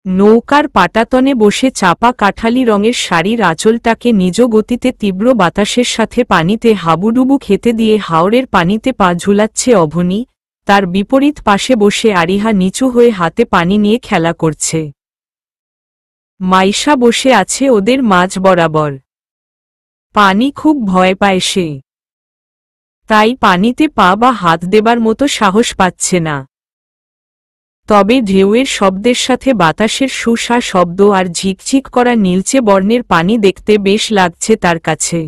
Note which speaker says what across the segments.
Speaker 1: নৌকার পাটাতনে বসে চাপা কাঠালি রঙের শাড়ির আঁচলটাকে নিজ গতিতে তীব্র বাতাসের সাথে পানিতে হাবুডুবু খেতে দিয়ে হাওরের পানিতে পা ঝুলাচ্ছে অভনী। তার বিপরীত পাশে বসে আরিহা নিচু হয়ে হাতে পানি নিয়ে খেলা করছে। মাইশা বসে আছে ওদের মাঝ বরাবর। পানি খুব ভয় পায় সে, তাই পানিতে পা বা হাত দেবার মতো সাহস পাচ্ছে না। তবে ঢেউয়ের শব্দের সাথে বাতাসের সুসা শব্দ আর ঝিকঝিক করা নীলচে বর্ণের পানি দেখতে বেশ লাগছে তার কাছে।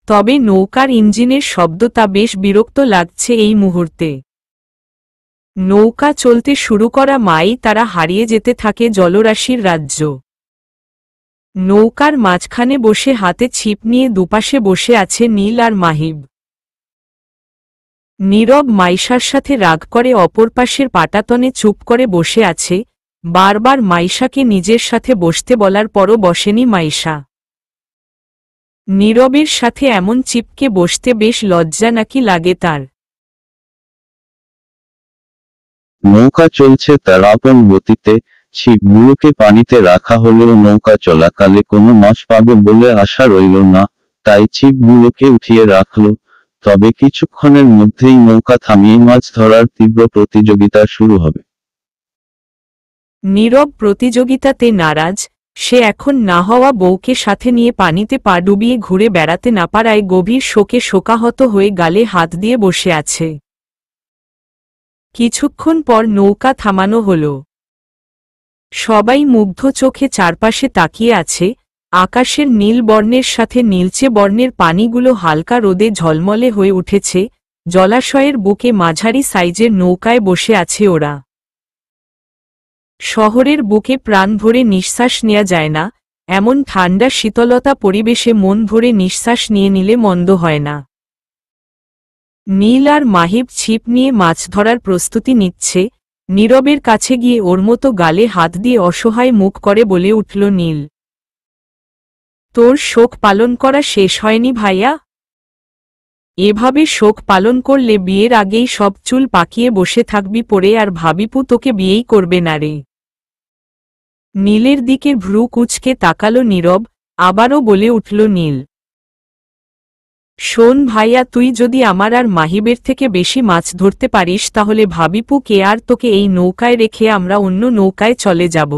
Speaker 1: তবে নৌকার ইঞ্জিনের শব্দ তা বেশ বিরক্ত লাগছে এই মুহূর্তে। নৌকা চলতে শুরু করা মাই তারা হারিয়ে যেতে থাকে জলরাশির রাজ্য। নৌকার মাঝখানে বসে হাতে ছিপ নিয়ে দুপাশে বসে আছে নীল আর মাহিব। নীরব মাইশার সাথে রাগ করে অপর পাশের পাটাতনে চুপ করে বসে আছে। বারবার মাইশাকে নিজের সাথে বসতে বলার পরও বসেনি মাইশা। নীরবের সাথে এমন চিপকে বসতে বেশ লজ্জা নাকি লাগে তার।
Speaker 2: নৌকা চলছে তার আপন গতিতে। ছিপগুলোকে পানিতে রাখা হলেও নৌকা চলাকালে কোনো মাছ পাবে বলে আশা রইল না, তাই ছিপগুলোকে উঠিয়ে রাখল। তবে কিছুক্ষণের মধ্যেই নৌকা থামিয়ে মাছ ধরার তীব্র প্রতিযোগিতা শুরু হবে।
Speaker 1: নীরব প্রতিযোগিতাতে নারাজ। সে এখন না হওয়া বউকে সাথে নিয়ে পানিতে পা ডুবিয়ে ঘুরে বেড়াতে না পারায় গভীর শোকে শোকাহত হয়ে গালে হাত দিয়ে বসে আছে। কিছুক্ষণ পর নৌকা থামানো হল। সবাই মুগ্ধ চোখে চারপাশে তাকিয়ে আছে। আকাশের নীল বর্ণের সাথে নীলচে বর্ণের পানিগুলো হালকা রোদে ঝলমলে হয়ে উঠেছে। জলাশয়ের বুকে মাঝারি সাইজের নৌকায় বসে আছে ওরা। শহরের বুকে প্রাণ ভরে নিঃশ্বাস নেওয়া যায় না, এমন ঠান্ডা শীতলতা পরিবেশে মন ভরে নিঃশ্বাস নিয়ে নিলে মন্দ হয় না। নীল আর মাহিব ছিপ নিয়ে মাছ ধরার প্রস্তুতি নিচ্ছে। নীরবের কাছে গিয়ে ওর মতো গালে হাত দিয়ে অসহায় মুখ করে বলে উঠল নীল, তোর শোক পালন করা শেষ হয়নি ভাইয়া? এভাবে শোক পালন করলে বিয়ের আগেই সব চুল পাকিয়ে বসে থাকবি পরে আর ভাবিপু তোকে বিয়েই করবে না রে। নীলের দিকে ভ্রু কুঁচকে তাকালো নীরব, আবারও বলে উঠল নীল, শোন ভাইয়া, তুই যদি আমার আর মাহিবের থেকে বেশি মাছ ধরতে পারিস তাহলে ভাবিপু কে আর তোকে এই নৌকায় রেখে আমরা অন্য নৌকায় চলে যাব।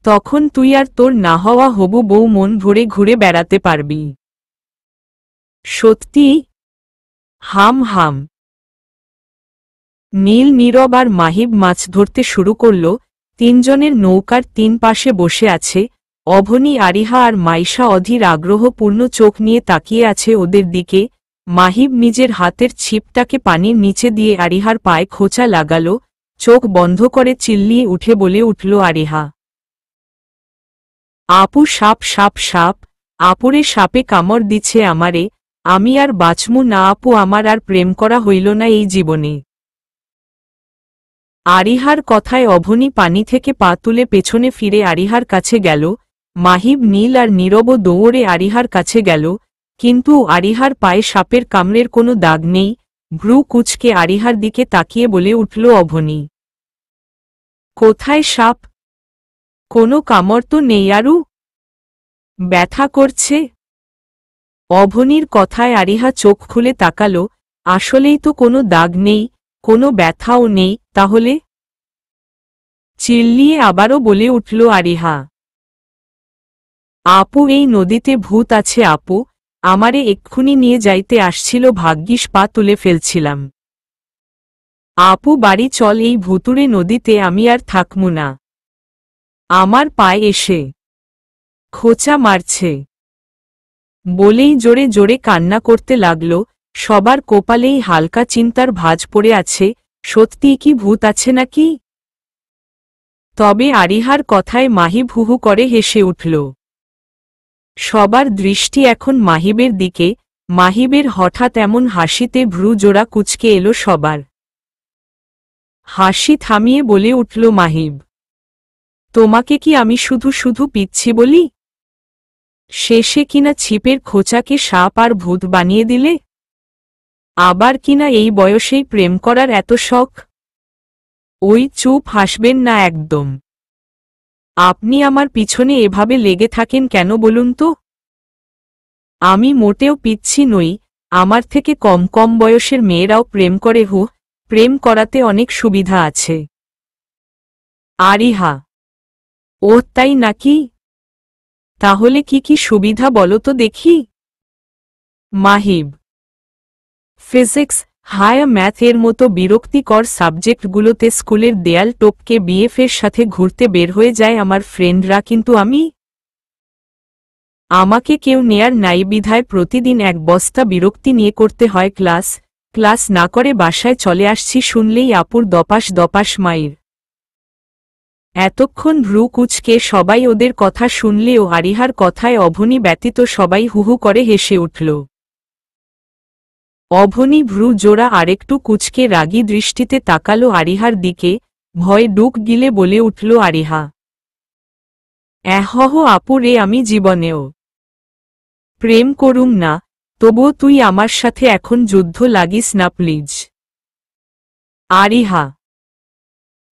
Speaker 1: তখন তুই আর তোর না হওয়া হবু বউ মন ভরে ঘুরে বেড়াতে পারবি। সত্যি? হাম হাম। নীল, নীরব আর মাহিব মাছ ধরতে শুরু করল। তিনজনের নৌকার তিন পাশে বসে আছে। অভনী, আরিহা আর মাইশা অধীর আগ্রহপূর্ণ চোখ নিয়ে তাকিয়ে আছে ওদের দিকে। মাহিব নিজের হাতের ছিপটাকে পানির নিচে দিয়ে আরিহার পায়ে খোঁচা লাগালো। চোখ বন্ধ করে চিল্লিয়ে উঠে বলে উঠল আরিহা, আপু সাপ সাপ সাপ, আপুরে সাপে কামড় দিচ্ছে আমারে, আমি আর বাঁচমু না আপু, আমার আর প্রেম করা হইল না এই জীবনে। আরিহার কথায় অভনী পানি থেকে পা তুলে পেছনে ফিরে আরিহার কাছে গেল। মাহিব, নীল আর নীরবও দৌড়ে আরিহার কাছে গেল, কিন্তু আরিহার পায়ে সাপের কামড়ের কোনো দাগ নেই। ভ্রু কুঁচকে আরিহার দিকে তাকিয়ে বলে উঠল অভনী, কোথায় সাপ? কোনো কামড় তো নেই আরু, ব্যথা করছে। অভনীর কথায় আরিহা চোখ খুলে তাকালো, আসলেই তো কোনো দাগ নেই, কোনো ব্যথাও নেই। তাহলে? চিল্লিয়ে আবারও বলে উঠল আরিহা, আপু এই নদীতে ভূত আছে আপু, আমারে এক্ষুনি নিয়ে যাইতে আসছিল, ভাগ্যিস পা তুলে ফেলছিলাম। আপু বাড়ি চল, এই ভুতুড়ে নদীতে আমি আর থাকমু না। আমার পায়ে এসে খোঁচা মারছে। বলেই জোরে জোরে কান্না করতে লাগল। সবার কপালেই হালকা চিন্তার ভাঁজ পড়ে আছে, সত্যিই কি ভূত আছে নাকি? তবে আরিহার কথায় মাহিব হুহু করে হেসে উঠল। সবার দৃষ্টি এখন মাহিবের দিকে। মাহিবের হঠাৎ এমন হাসিতে ভ্রু জোড়া কুঁচকে এলো সবার। হাসি থামিয়ে বলে উঠল মাহিব, তোমাকে কি আমি শুধু শুধু পিচ্ছি বলি? শেষে কিনা ছিপের খোঁচাকে সাপ আর ভূত বানিয়ে দিলে? আবার কিনা এই বয়সেই প্রেম করার এত শখ? ওই চুপ, হাসবেন না একদম। আপনি আমার পিছনে এভাবে লেগে থাকেন কেন বলুন তো? আমি মোটেও পিচ্ছি নই, আমার থেকে কম কম বয়সের মেয়েরাও প্রেম করে। প্রেম করাতে অনেক সুবিধা আছে। আরিহা: ও তাই নাকি? তাহলে কি কি সুবিধা বলো তো দেখি। মাহিব: ফিজিক্স, হায়ার ম্যাথ এর মতো বিরক্তিকর সাবজেক্টগুলোতে স্কুলের দেয়াল টপকে বিএফের সাথে ঘুরতে বের হয়ে যায় আমার ফ্রেন্ডরা, কিন্তু আমাকে কেউ নেয়ার নাই বিধায় প্রতিদিন এক বস্তা বিরক্তি নিয়ে করতে হয় ক্লাস না করে বাসায় চলে আসছি শুনলেই আপুর দপাস দপাস মাইর। এতক্ষণ ভ্রু কুচকে সবাই ওদের কথা শুনলেও আরিহার কথায় অভনি ব্যতীত সবাই হুহু করে হেসে উঠল। অভনি ভ্রু জোড়া আরেকটু কুচকে রাগী দৃষ্টিতে তাকালো আরিহার দিকে, ভয়ে ডুক গিলে বলে উঠল আরিহা: এহহ আপু রে, আমি জীবনেও প্রেম করুম না, তবুও তুই আমার সাথে এখন যুদ্ধ লাগিস না প্লিজ। আরিহা: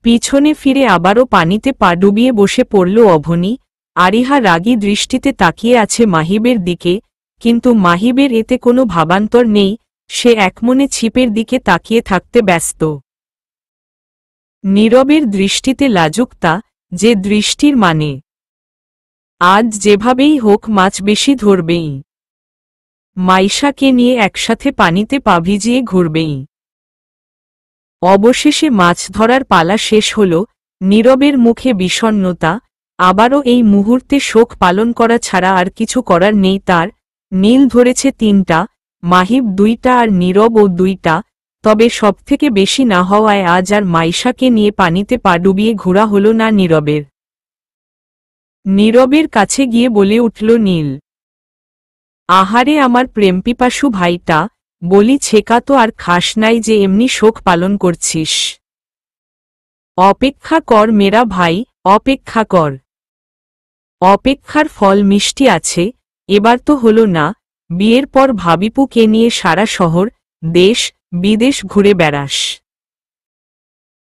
Speaker 1: পিছনে ফিরে আবারও পানিতে পা ডুবিয়ে বসে পড়ল অভনি। আরিহা রাগী দৃষ্টিতে তাকিয়ে আছে মাহিবের দিকে, কিন্তু মাহিবের এতে কোনো ভাবান্তর নেই, সে একমনে ছিপের দিকে তাকিয়ে থাকতে ব্যস্ত। নীরবের দৃষ্টিতে লাজুকতা, যে দৃষ্টির মানে আজ যেভাবেই হোক মাছ বেশি ধরবেই, মাইশাকে নিয়ে একসাথে পানিতে পা ভিজিয়ে ঘুরবেই। অবশেষে মাছ ধরার পালা শেষ হল। নীরবের মুখে বিষণ্ণতা, আবারও এই মুহূর্তে শোক পালন করা ছাড়া আর কিছু করার নেই তার। নীল ধরেছে 3টা, মাহিব 2টা আর নীরব ও 2টা, তবে সবথেকে বেশি না হওয়ায় আজ আর মাইশাকে নিয়ে পানিতে পা ডুবিয়ে ঘোরা হল না নীরবের। নীরবের কাছে গিয়ে বলে উঠল নীল: আহারে আমার প্রেমপিপাসু ভাইটা, বলি ছেকা তো আর খাস নাই যে এমনি শোক পালন করছিস। অপেক্ষা কর মেরা ভাই, অপেক্ষা কর। অপেক্ষার ফল মিষ্টি আছে। এবার তো হলো না, বিয়ের পর ভাবিপুকে নিয়ে সারা শহর দেশ বিদেশ ঘুরে বেড়াস।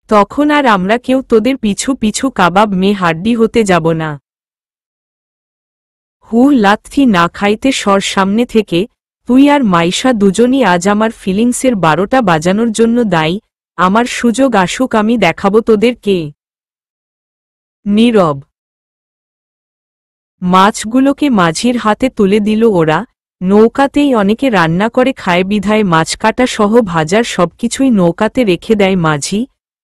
Speaker 1: তখন আর আমরা কেউ তোদের পিছু পিছু কাবাব মেয়ে হাড্ডি হতে যাব না। লাথি না খাইতে সর সামনে থেকে। তুই আর মাইশা দুজনই আজ আমার ফিলিংসের 12টা বাজানোর জন্য দায়ী। আমার সুযোগ আসুক, আমি দেখাবো তোদের কে। নীরব: মাছগুলোকে মাঝির হাতে তুলে দিল ওরা। নৌকাতেই অনেকে রান্না করে খায় বিধায় মাছ কাটা সহ ভাজার সবকিছুই নৌকাতে রেখে দেয় মাঝি।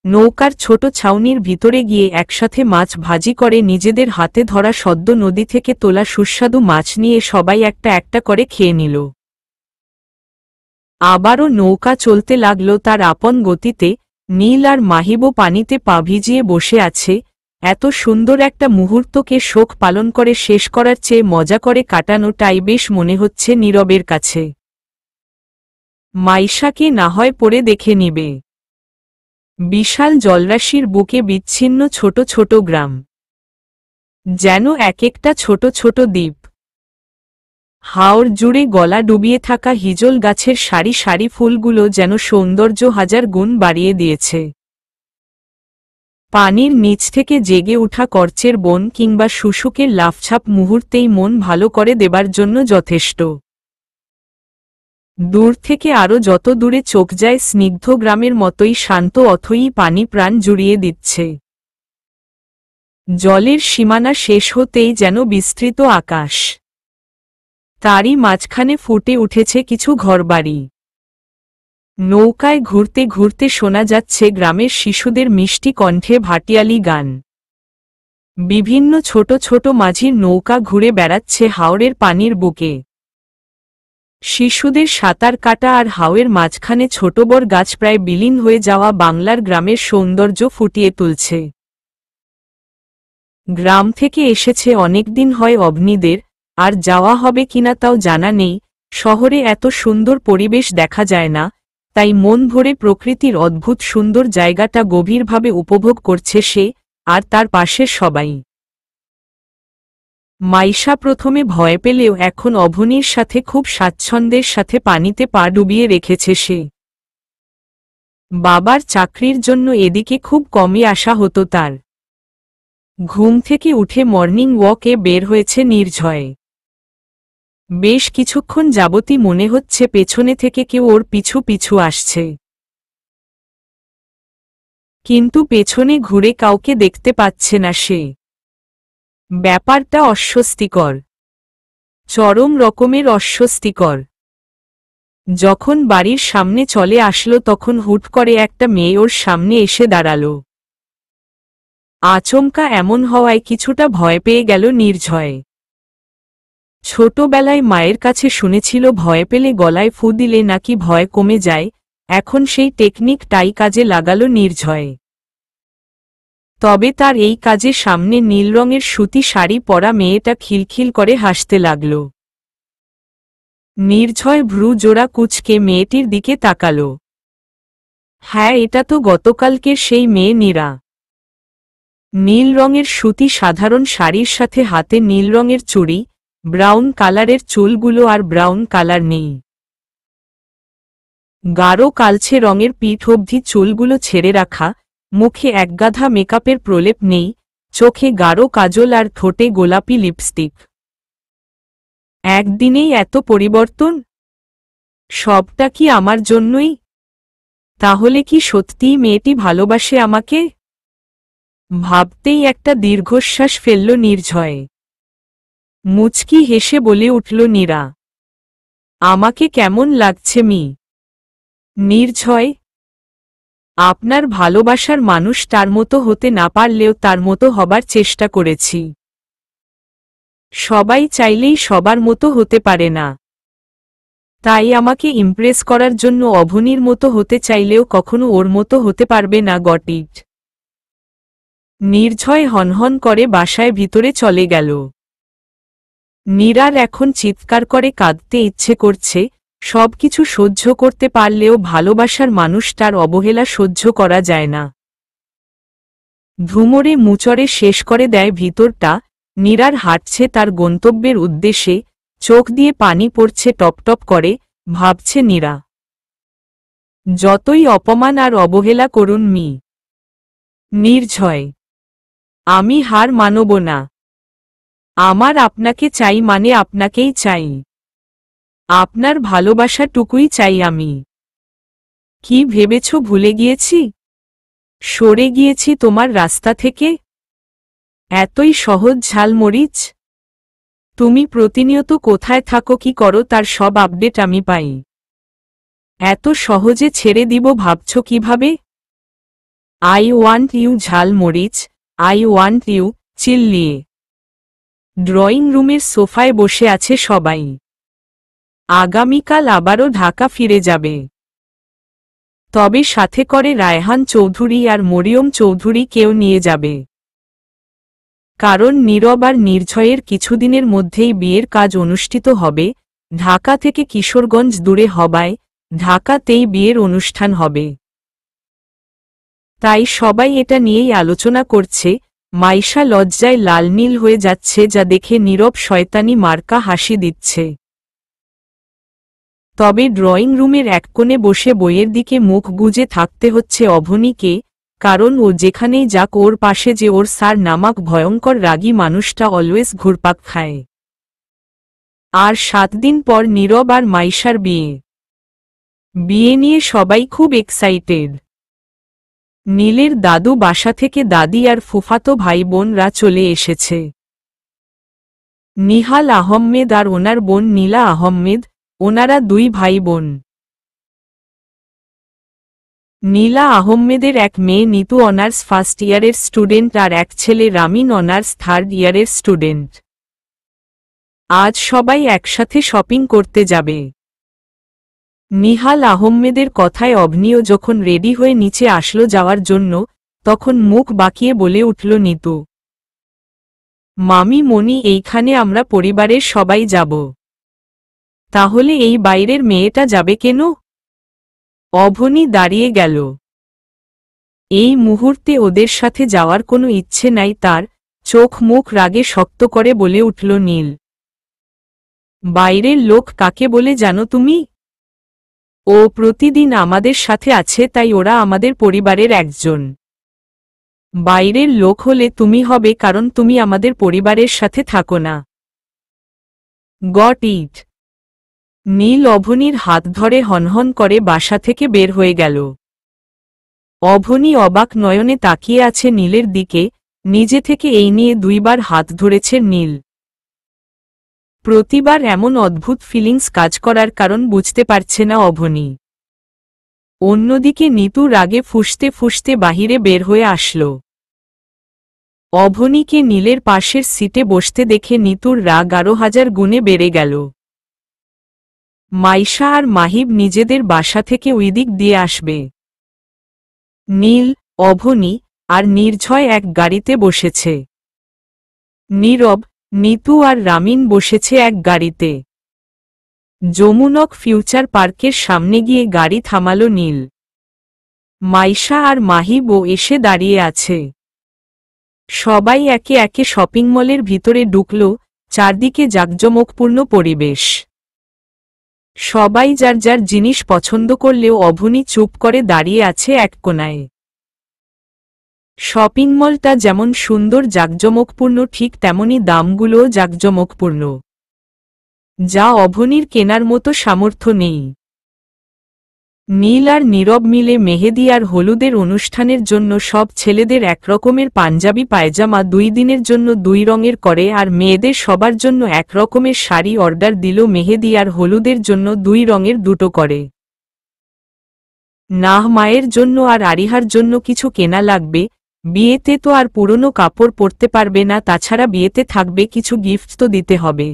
Speaker 1: নৌকার ছোট ছাউনির ভিতরে গিয়ে একসাথে মাছ ভাজি করে নিজেদের হাতে ধরা সদ্য নদী থেকে তোলা সুস্বাদু মাছ নিয়ে সবাই একটা একটা করে খেয়ে নিল। আবারও নৌকা চলতে লাগল তার আপন গতিতে। নীল আর মাহিবও পানিতে পা ভিজিয়ে বসে আছে। এত সুন্দর একটা মুহূর্তকে শোক পালন করে শেষ করার চেয়ে মজা করে কাটানোটাই বেশ মনে হচ্ছে নীরবের কাছে। মাইশাকে না হয় পরে দেখে নিবে। বিশাল জলরাশির বুকে বিচ্ছিন্ন ছোট ছোট গ্রাম, যেন এক একটা ছোট ছোট দ্বীপ। হাওর জুড়ে গলা ডুবিয়ে থাকা হিজল গাছের সারি সারি ফুলগুলো যেন সৌন্দর্য হাজার গুণ বাড়িয়ে দিয়েছে। পানির নিচ থেকে জেগে ওঠা কর্চের বন কিংবা শুশুকের লাফছাপ মুহূর্তেই মন ভালো করে দেবার জন্য যথেষ্ট। দূর থেকে আরও যত দূরে চোখ যায় স্নিগ্ধ গ্রামের মতোই শান্ত অথই পানি প্রাণ জুড়িয়ে দিচ্ছে। জলের সীমানা শেষ হতেই যেন বিস্তৃত আকাশ, তারই মাঝখানে ফুটে উঠেছে কিছু ঘরবাড়ি। নৌকায় ঘুরতে ঘুরতে শোনা যাচ্ছে গ্রামের শিশুদের মিষ্টি কণ্ঠে ভাটিয়ালি গান। বিভিন্ন ছোট ছোট মাঝির নৌকা ঘুরে বেড়াচ্ছে হাওরের পানির বুকে। শিশুদের সাঁতার কাটা আর হাওয়ের মাঝখানে ছোট বড় গাছ প্রায় বিলীন হয়ে যাওয়া বাংলার গ্রামের সৌন্দর্য ফুটিয়ে তুলছে। গ্রাম থেকে এসেছে অনেকদিন হয় অবনীদের, আর যাওয়া হবে কিনা তাও জানা নেই। শহরে এত সুন্দর পরিবেশ দেখা যায় না, তাই মন ভরে প্রকৃতির অদ্ভুত সুন্দর জায়গাটা গভীরভাবে উপভোগ করছে সে আর তার পাশের সবাই। মাইশা প্রথমে ভয় পেলেও এখন অভনির সাথে খুব স্বাচ্ছন্দ্যের সাথে পানিতে পা ডুবিয়ে রেখেছে সে। বাবার চাকরির জন্য এদিকে খুব কমই আসা হতো তার। ঘুম থেকে উঠে মর্নিং ওয়াকে বের হয়েছে নির্ঝয়। বেশ কিছুক্ষণ যাবতই মনে হচ্ছে পেছনে থেকে কেউ ওর পিছু পিছু আসছে, কিন্তু পেছনে ঘুরে কাউকে দেখতে পাচ্ছে না সে। ব্যাপারটা অস্বস্তিকর, চরম রকমের অস্বস্তিকর। যখন বাড়ির সামনে চলে আসলো তখন হুট করে একটা মেয়ে ওর সামনে এসে দাঁড়ালো। আচমকা এমন হওয়ায় কিছুটা ভয় পেয়ে গেল নির্ঝয়। ছোটবেলায় মায়ের কাছে শুনেছিল ভয় পেলে গলায় ফু দিলে নাকি ভয় কমে যায়, এখন সেই টেকনিকটাই কাজে লাগালো নির্ঝয়। তবে তার এই কাজে সামনে নীল রঙের সুতি শাড়ি পরা মেয়েটা খিলখিল করে হাসতে লাগল। নির্ঝয় ভ্রু জোড়া কুঁচকে মেয়েটির দিকে তাকাল। হ্যাঁ, এটা তো গতকালকের সেই মেয়ে নীরা। নীল রঙের সুতি সাধারণ শাড়ির সাথে হাতে নীল রঙের চুড়ি, ব্রাউন কালারের চুলগুলো আর ব্রাউন কালার নেই। গাঢ় কালচে রঙের পিঠ অবধি চুলগুলো ছেড়ে রাখা, মুখে একগাধা মেকআপের প্রলেপ নেই, চোখে গাঢ় কাজল আর ঠোঁটে গোলাপি লিপস্টিক। একদিনেই এত পরিবর্তন? সবটা কি আমার জন্যই? তাহলে কি সত্যিই মেয়েটি ভালোবাসে আমাকে? ভাবতেই একটা দীর্ঘশ্বাস ফেলল নির্ঝয়। মুচকি হেসে বলে উঠল নীরা, আমাকে কেমন লাগছে মি? নির্ঝয়, আপনার ভালোবাসার মানুষ তার মতো হতে না পারলেও তার মতো হবার চেষ্টা করেছি। সবাই চাইলেই সবার মতো হতে পারে না, তাই আমাকে ইমপ্রেস করার জন্য অভনির মতো হতে চাইলেও কখনো ওর মতো হতে পারবে না। Got it? নির্ঝয় হনহন করে বাসায় ভিতরে চলে গেল। নীরার এখন চিৎকার করে কাঁদতে ইচ্ছে করছে। সবকিছু সহ্য করতে পারলেও ভালোবাসার মানুষটার অবহেলা সহ্য করা যায় না। ধুমরে মুচড়ে শেষ করে দেয় ভিতরটা। নীরার হাঁটছে তার গন্তব্যের উদ্দেশ্যে, চোখ দিয়ে পানি পড়ছে টপটপ করে। ভাবছে নীরা, যতই অপমান আর অবহেলা করুন মি নির্ঝয়, আমি হার মানব না। আমার আপনাকে চাই, মানে আপনাকেই চাই। আপনার ভালোবাসাটুকুই চাই আমি। কি ভেবেছ ভুলে গিয়েছি? সরে গিয়েছি তোমার রাস্তা থেকে? এতই সহজ ঝালমরিচ? তুমি প্রতিনিয়ত কোথায় থাকো, কি করো, তার সব আপডেট আমি পাই। এত সহজে ছেড়ে দিব ভাবছ কিভাবে? আই ওয়ান্ট ইউ ঝালমরিচ, আই ওয়ান্ট ইউ। চিল্লিয়ে ড্রয়িং রুমের সোফায় বসে আছে সবাই। আগামীকাল আবারও ঢাকা ফিরে যাবে, তবে সাথে করে রায়হান চৌধুরী আর মরিয়ম চৌধুরী কেউ নিয়ে যাবে। কারণ নীরব আর নির্ঝয়ের কিছুদিনের মধ্যেই বিয়ের কাজ অনুষ্ঠিত হবে। ঢাকা থেকে কিশোরগঞ্জ দূরে হবায় ঢাকাতেই বিয়ের অনুষ্ঠান হবে। তাই সবাই এটা নিয়েই আলোচনা করছে। মাইশা লজ্জায় লাল নীল হয়ে যাচ্ছে, যা দেখে নীরব শয়তানি মার্কা হাসি দিচ্ছে। তবে ড্রয়িং রুমের এক কোণে বসে বইয়ের দিকে মুখ গুজে থাকতে হচ্ছে অভনীকে, কারণ ও যেখানেই যাক ওর পাশে যে ওর স্যার নামক ভয়ঙ্কর রাগী মানুষটা অলওয়েজ ঘুরপাক খায়। আর 7 দিন পর নীরব আর মাইশার বিয়ে। বিয়ে নিয়ে সবাই খুব এক্সাইটেড। নীলের দাদু বাসা থেকে দাদি আর ফুফাতো ভাই বোনরা চলে এসেছে। নিহাল আহমেদ আর ওনার বোন নীলা আহমেদ, ওনারা 2 ভাই বোন। নীলা আহমেদের এক মেয়ে নিতু অনার্স ফার্স্ট ইয়ারের স্টুডেন্ট আর এক ছেলে রামিন অনার্স 3rd ইয়ারের স্টুডেন্ট। আজ সবাই একসাথে শপিং করতে যাবে। নিহাল আহমেদের কথায় অভনিও যখন রেডি হয়ে নিচে আসলো যাওয়ার জন্য, তখন মুখ বাঁকিয়ে বলে উঠল নিতু, মামি মনি, এইখানে আমরা পরিবারের সবাই যাব। তাহলে এই বাইরের মেয়েটা যাবে কেন? অভনি দাঁড়িয়ে গেল। এই মুহূর্তে ওদের সাথে যাওয়ার কোনো ইচ্ছে নাই তার। চোখ মুখ রাগে শক্ত করে বলে উঠল নীল, বাইরের লোক কাকে বলে জানো তুমি? ও প্রতিদিন আমাদের সাথে আছে, তাই ওরা আমাদের পরিবারের একজন। বাইরের লোক হলে তুমি হবে, কারণ তুমি আমাদের পরিবারের সাথে থাকো না। Got it. নীল অভনীর হাত ধরে হনহন করে বাসা থেকে বের হয়ে গেল। অভনী অবাক নয়নে তাকিয়ে আছে নীলের দিকে, নিজে থেকে এই নিয়ে 2বার হাত ধরেছে নীল। প্রতিবার এমন অদ্ভুত ফিলিংস কাজ করার কারণ বুঝতে পারছে না অভনী। অন্যদিকে নিতু রাগে ফুঁসতে ফুঁসতে বাহিরে বের হয়ে আসল। অভনীকে নীলের পাশের সিটে বসতে দেখে নিতুর রাগ আরো 1000 গুণে বেড়ে গেল। মাইশা আর মাহিব নিজেদের বাসা থেকে ওই দিক দিয়ে আসবে। নীল, অভনী আর নির্ঝয় এক গাড়িতে বসেছে। নীরব, নিতু আর রামিন বসেছে এক গাড়িতে। যমুনক ফিউচার পার্কের সামনে গিয়ে গাড়ি থামালো নীল। মাইশা আর মাহিবও এসে দাঁড়িয়ে আছে। সবাই একে একে শপিং মলের ভিতরে ঢুকল, চারদিকে জাঁকজমকপূর্ণ পরিবেশ। সবাই যার যার জিনিস পছন্দ করলেও অভনী চুপ করে দাঁড়িয়ে আছে এক কোনায়। শপিং মলটা যেমন সুন্দর জাঁকজমকপূর্ণ, ঠিক তেমনি দামগুলোও জাঁকজমকপূর্ণ, যা অভনীর কেনার মতো সামর্থ্য নেই। নীল আর নীরব মিলে মেহেদি আর হলুদের অনুষ্ঠানের জন্য সব ছেলেদের একরকমের পাঞ্জাবি পায়জামা 2 দিনের জন্য 2 রঙের করে, আর মেয়েদের সবার জন্য একরকমের শাড়ি অর্ডার দিল মেহেদি আর হলুদের জন্য 2 রঙের 2টো করে। নাহ, মায়ের জন্য আর আরিহার জন্য কিছু কেনা লাগবে, বিয়েতে তো আর পুরনো কাপড় পরতে পারবে না, তাছাড়া বিয়েতে থাকবে কিছু গিফট তো দিতে হবে।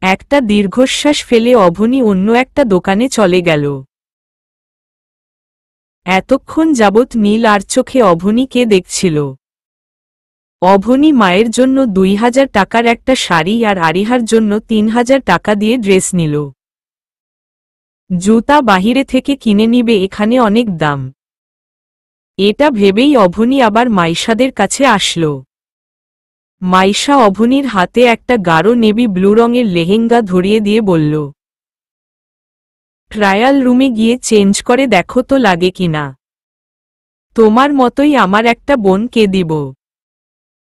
Speaker 1: একটা দীর্ঘশ্বাস ফেলে অভনী অন্য একটা দোকানে চলে গেল। এতক্ষণ যাবৎ নীল আর চোখে অভনীকে দেখছিল। অভনী মায়ের জন্য 2000 টাকার একটা শাড়ি আর আরিহার জন্য 3000 টাকা দিয়ে ড্রেস নিল। জুতা বাহিরে থেকে কিনে নিবে, এখানে অনেক দাম। এটা ভেবেই অভনী আবার মাইশাদের কাছে আসল। মাইশা অভনীর হাতে একটা গাঢ় নেভি ব্লু রঙের লেহেঙ্গা ধরিয়ে দিয়ে বলল, ট্রায়াল রুমে গিয়ে চেঞ্জ করে দেখো তো লাগে কিনা। তোমার মতোই আমার একটা বোনকে দিব।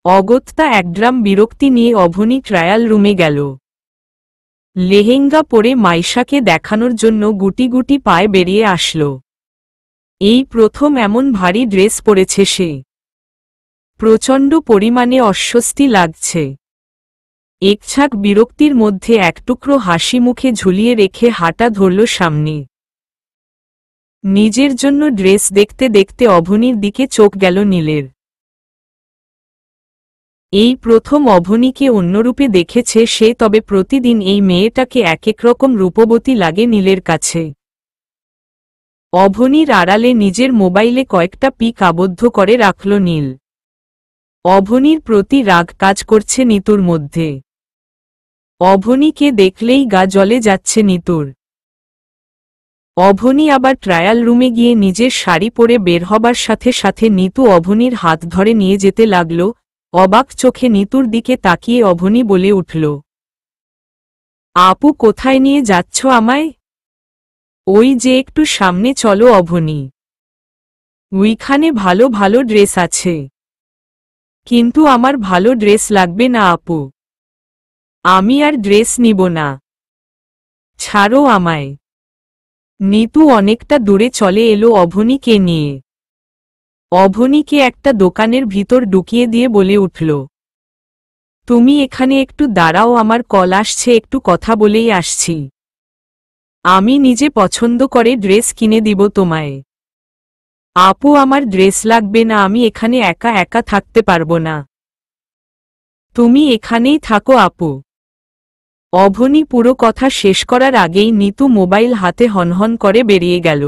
Speaker 1: অগত্যা একড্রাম বিরক্তি নিয়ে অভনী ট্রায়াল রুমে গেল। লেহেঙ্গা পরে মাইশাকে দেখানোর জন্য গুটি গুটি পায়ে বেরিয়ে আসল। এই প্রথম এমন ভারী ড্রেস পরেছে সে। প্রচণ্ড পরিমাণে অস্বস্তি লাগছে। একছাক বিরক্তির মধ্যে এক টুকরো হাসি মুখে ঝুলিয়ে রেখে হাঁটা ধরল সামনে। নিজের জন্য ড্রেস দেখতে দেখতে অভনীর দিকে চোখ গেল নীলের। এই প্রথম অভনীকে অন্যরূপে দেখেছে সে, তবে প্রতিদিন এই মেয়েটাকে এক এক রকম রূপবতী লাগে নীলের কাছে। অভনীর আড়ালে নিজের মোবাইলে কয়েকটা পিক আবদ্ধ করে রাখল নীল। অভনীর প্রতি রাগ কাজ করছে নিতুর মধ্যে। অভনীকে দেখলেই গা জ্বলে যাচ্ছে নিতুর। অভনী আবার ট্রায়াল রুমে গিয়ে নিজের শাড়ি পরে বের হবার সাথে সাথে নিতু অভনীর হাত ধরে নিয়ে যেতে লাগল। অবাক চোখে নিতুর দিকে তাকিয়ে অভনী বলে উঠল, আপু কোথায় নিয়ে যাচ্ছ আমায়? ওই যে একটু সামনে চলো অভনী, ওইখানে ভালো ভালো ড্রেস আছে। কিন্তু আমার ভালো ড্রেস লাগবে না আপু, আমি আর ড্রেস নিব না, ছাড়ো আমায়। নিতু অনেকটা দূরে চলে এলো অভনীকে নিয়ে। অভনীকে একটা দোকানের ভিতর ঢুকিয়ে দিয়ে বলে উঠল, তুমি এখানে একটু দাঁড়াও, আমার কল আসছে, একটু কথা বলেই আসছি। আমি নিজে পছন্দ করে ড্রেস কিনে দিব তোমায়। আপু আমার ড্রেস লাগবে না, আমি এখানে একা একা থাকতে পারবো না। তুমি এখানেই থাকো আপু। অভনী পুরো কথা শেষ করার আগেই নিতু মোবাইল হাতে হনহন করে বেরিয়ে গেল।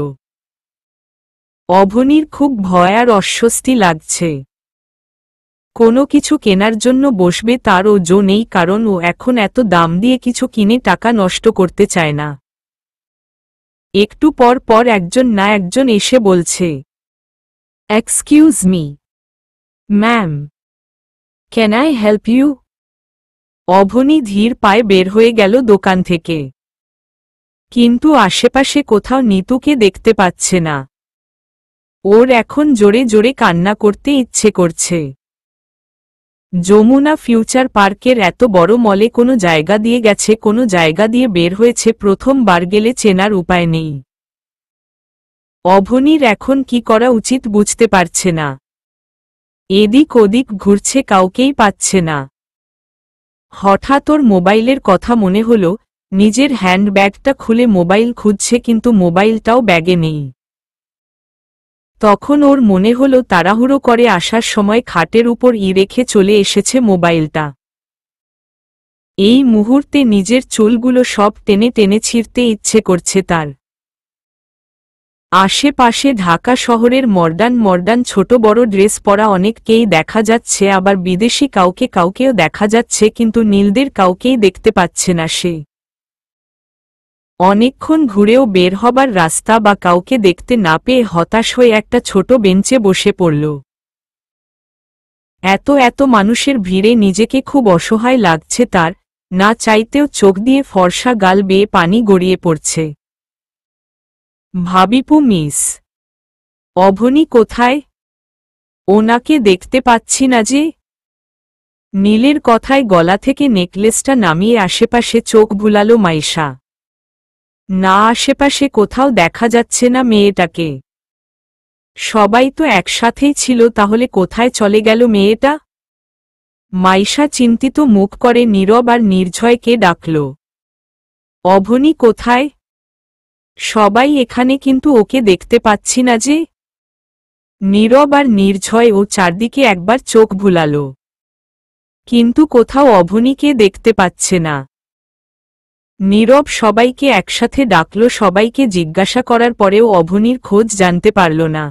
Speaker 1: অভনীর খুব ভয় আর অস্বস্তি লাগছে। কোনো কিছু কেনার জন্য বসবে তারও জো নেই, কারণ ও এখন এত দাম দিয়ে কিছু কিনে টাকা নষ্ট করতে চায় না। একটু পর পর একজন না একজন এসে বলছে, excuse me ma'am, can I help you? Avni ধীর পায়ে বের হয়ে গেল দোকান থেকে। কিন্তু আশেপাশে কোথাও নিতুকে দেখতে পাচ্ছে না। ওর এখন জোরে জোরে কান্না করতে ইচ্ছে করছে। যমুনা ফিউচার পার্কের এত বড় মলে কোনো জায়গা দিয়ে গেছে, কোনো জায়গা দিয়ে বের হয়েছে, প্রথমবার গেলে চেনার উপায় নেই। অভনীর এখন কি করা উচিত বুঝতে পারছে না। এদিক ওদিক ঘুরছে, কাউকেই পাচ্ছে না। হঠাৎ ওর মোবাইলের কথা মনে হলো, নিজের হ্যান্ডব্যাগটা খুলে মোবাইল খুঁজছে, কিন্তু মোবাইলটাও ব্যাগে নেই। তখন ওর মনে হলো তাড়াহুড়ো করে আসার সময় খাটের উপর রেখে চলে এসেছে মোবাইলটা। এই মুহূর্তে নিজের চুলগুলো সব টেনে টেনে ছিঁড়তে ইচ্ছে করছে তার। আশেপাশে ঢাকা শহরের মডার্ন ছোট বড় ড্রেস পরা অনেককেই দেখা যাচ্ছে, আবার বিদেশি কাউকেও দেখা যাচ্ছে, কিন্তু নীলদের কাউকেই দেখতে পাচ্ছে না সে। অনেকক্ষণ ঘুরেও বের হবার রাস্তা বা কাউকে দেখতে না পেয়ে হতাশ হয়ে একটা ছোট বেঞ্চে বসে পড়ল। এত মানুষের ভিড়ে নিজেকে খুব অসহায় লাগছে তার, না চাইতেও চোখ দিয়ে ফর্সা গাল বেয়ে পানি গড়িয়ে পড়ছে। ভাবিপু মিস অভনী কোথায়? ওনাকে দেখতে পাচ্ছি না যে। নীলের কথায় গলা থেকে নেকলেসটা নামিয়ে আশেপাশে চোখ ভুলালো মাইশা। না, আশেপাশে কোথাও দেখা যাচ্ছে না মেয়েটাকে। সবাই তো একসাথেই ছিল, তাহলে কোথায় চলে গেল মেয়েটা? মাইশা চিন্তিত মুখ করে নীরব আর নির্ঝয়কে ডাকল। অভনী কোথায়? সবাই এখানে, কিন্তু ওকে দেখতে পাচ্ছি না যে। নীরব আর নির্ঝয় ও চারদিকে একবার চোখ ভুলাল, কিন্তু কোথাও অভনীকে দেখতে পাচ্ছে না। নীরব সবাইকে একসাথে ডাকল, সবাইকে জিজ্ঞাসা করার পরেও অভনীর খোঁজ জানতে পারল না।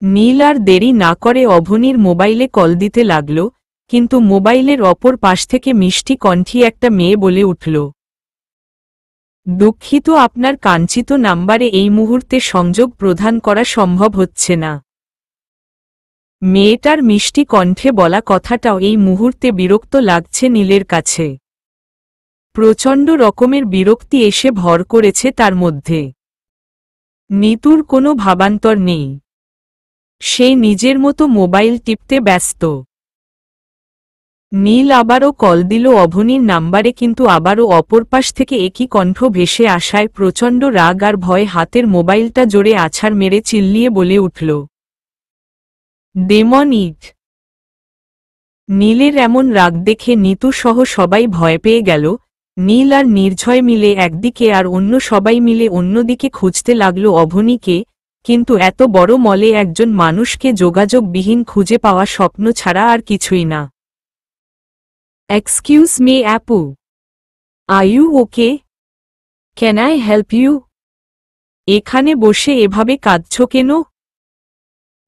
Speaker 1: নীল আর দেরি না করে অভনীর মোবাইলে কল দিতে লাগল, কিন্তু মোবাইলের অপর পাশ থেকে মিষ্টি কণ্ঠী একটা মেয়ে বলে উঠল, দুঃখিত, আপনার কাঙ্ক্ষিত নাম্বারে এই মুহূর্তে সংযোগ প্রদান করা সম্ভব হচ্ছে না। মেয়েটার মিষ্টি কণ্ঠে বলা কথাটাও এই মুহূর্তে বিরক্ত লাগছে নীলের কাছে। প্রচণ্ড রকমের বিরক্তি এসে ভর করেছে তার মধ্যে। নিতুর কোনো ভাবান্তর নেই, সে নিজের মতো মোবাইল টিপতে ব্যস্ত। নীল আবারও কল দিল অভনীর নাম্বারে, কিন্তু আবারও অপর পাশ থেকে একই কণ্ঠ ভেসে আসায় প্রচণ্ড রাগ আর ভয় হাতের মোবাইলটা জোরে আছাড় মেরে চিল্লিয়ে বলে উঠল, ডেমন ইট। নীলের এমন রাগ দেখে নিতু সহ সবাই ভয় পেয়ে গেল। নীল আর নির্ঝয় মিলে একদিকে আর অন্য সবাই মিলে অন্যদিকে খুঁজতে লাগল অভনীকে, কিন্তু এত বড় মলে একজন মানুষকে যোগাযোগবিহীন খুঁজে পাওয়া স্বপ্ন ছাড়া আর কিছুই না। এক্সকিউজ মি আপু, are you okay? Can I help you? এখানে বসে এভাবে কাঁদছ কেন?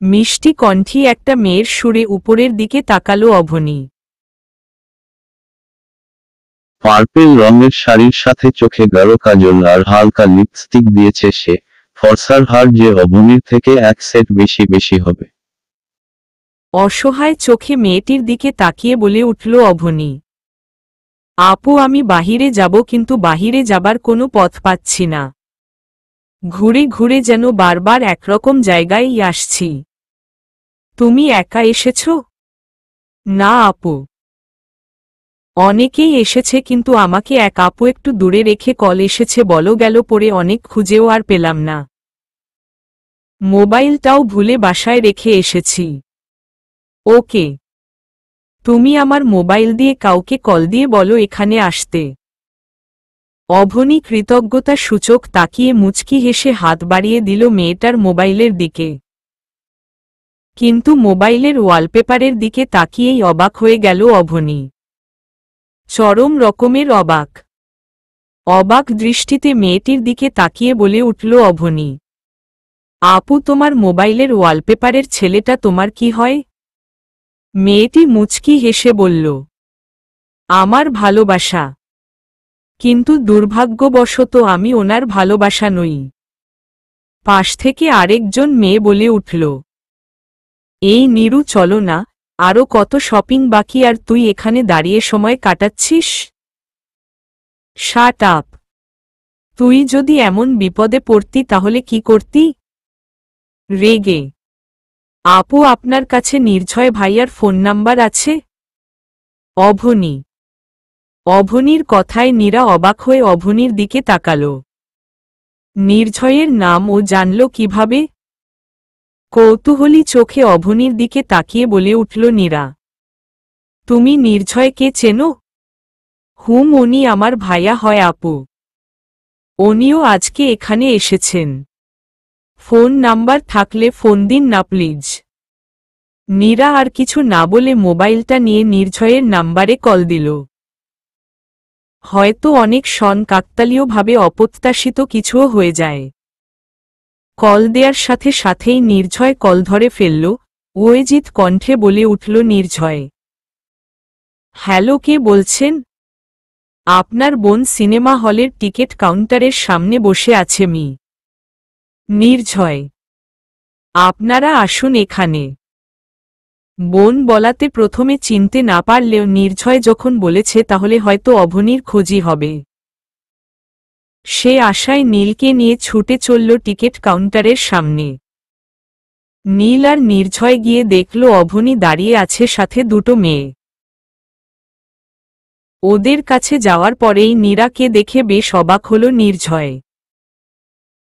Speaker 1: মিষ্টি কণ্ঠী একটা মেয়ের সুরে উপরের দিকে তাকালো অভনী।
Speaker 2: পার্পেল রঙের শাড়ির সাথে চোখে গাঢ় কাজল আর হালকা লিপস্টিক দিয়েছে সে। ফর্সার হার যে অভনীর থেকে এক সেট বেশি হবে।
Speaker 1: অসহায় চোখে মেয়েটির দিকে তাকিয়ে বলে উঠল অভনী, আপু আমি বাহিরে যাব, কিন্তু বাহিরে যাবার কোনো পথ পাচ্ছি না। ঘুরে ঘুরে যেন বারবার একরকম জায়গায়ই আসছি। তুমি একা এসেছ? না আপু, অনেকেই এসেছে, কিন্তু আমাকে এক আপু একটু দূরে রেখে কল এসেছে বলো গেল, পরে অনেক খুঁজেও আর পেলাম না। মোবাইলটাও ভুলে বাসায় রেখে এসেছি। ওকে, তুমি আমার মোবাইল দিয়ে কাউকে কল দিয়ে বলো এখানে আসতে। অভনী কৃতজ্ঞতা সূচক তাকিয়ে মুচকি হেসে হাত বাড়িয়ে দিল মেয়েটার মোবাইলের দিকে, কিন্তু মোবাইলের ওয়ালপেপারের দিকে তাকিয়েই অবাক হয়ে গেল অভনী। চরম রকমের অবাক দৃষ্টিতে মেয়েটির দিকে তাকিয়ে বলে উঠল অভনী, আপু তোমার মোবাইলের ওয়ালপেপারের ছেলেটা তোমার কি হয়? মেয়েটি মুচকি হেসে বলল, আমার ভালোবাসা, কিন্তু দুর্ভাগ্যবশত আমি ওনার ভালোবাসা নই। পাশ থেকে আরেকজন মেয়ে বলে উঠল, এই নীরু চলো না, আরও কত শপিং বাকি, আর তুই এখানে দাঁড়িয়ে সময় কাটাচ্ছিস? Shut up. তুই যদি এমন বিপদে পড়তি তাহলে কি করতি? রেগে, আপু আপনার কাছে নির্ঝয় ভাইয়ার ফোন নাম্বার আছে? অভনী, অভনীর কথায় নীরা অবাক হয়ে অভনীর দিকে তাকাল। নির্ঝয়ের নাম ও জানল কিভাবে? কৌতূহলী চোখে অভনীর দিকে তাকিয়ে বলে উঠল নীরা, তুমি নির্ঝয়কে চেনো? হুম, উনি আমার ভাইয়া হয় আপু। উনিও আজকে এখানে এসেছেন। ফোন নাম্বার থাকলে ফোন দিন না প্লিজ। নীরা আর কিছু না বলে মোবাইলটা নিয়ে নির্ঝয়ের নাম্বারে কল দিল। হয়তো অনেক কাকতালীয়ভাবে অপ্রত্যাশিত কিছুও হয়ে যায়। কল দেয়ার সাথে সাথেই নির্ঝয় কল ধরে ফেলল। ওয়েজিত কণ্ঠে বলে উঠল নির্ঝয়, হ্যালো, কে বলছেন? আপনার বোন সিনেমা হলের টিকিট কাউন্টারের সামনে বসে আছে মি। নির্ঝয়, আপনারা আসুন এখানে। বোন বলাতে প্রথমে চিনতে না পারলেও নির্ঝয় যখন বলেছে তাহলে হয়তো অভনীর খোঁজই হবে। সে আশায় নীলকে নিয়ে ছুটে চলল টিকিট কাউন্টারের সামনে। নীল আর নির্ঝয় গিয়ে দেখল অভনী দাঁড়িয়ে আছে, সাথে দুটো মেয়ে। ওদের কাছে যাওয়ার পরেই নীরাকে দেখে বেশ অবাক হল নির্ঝয়।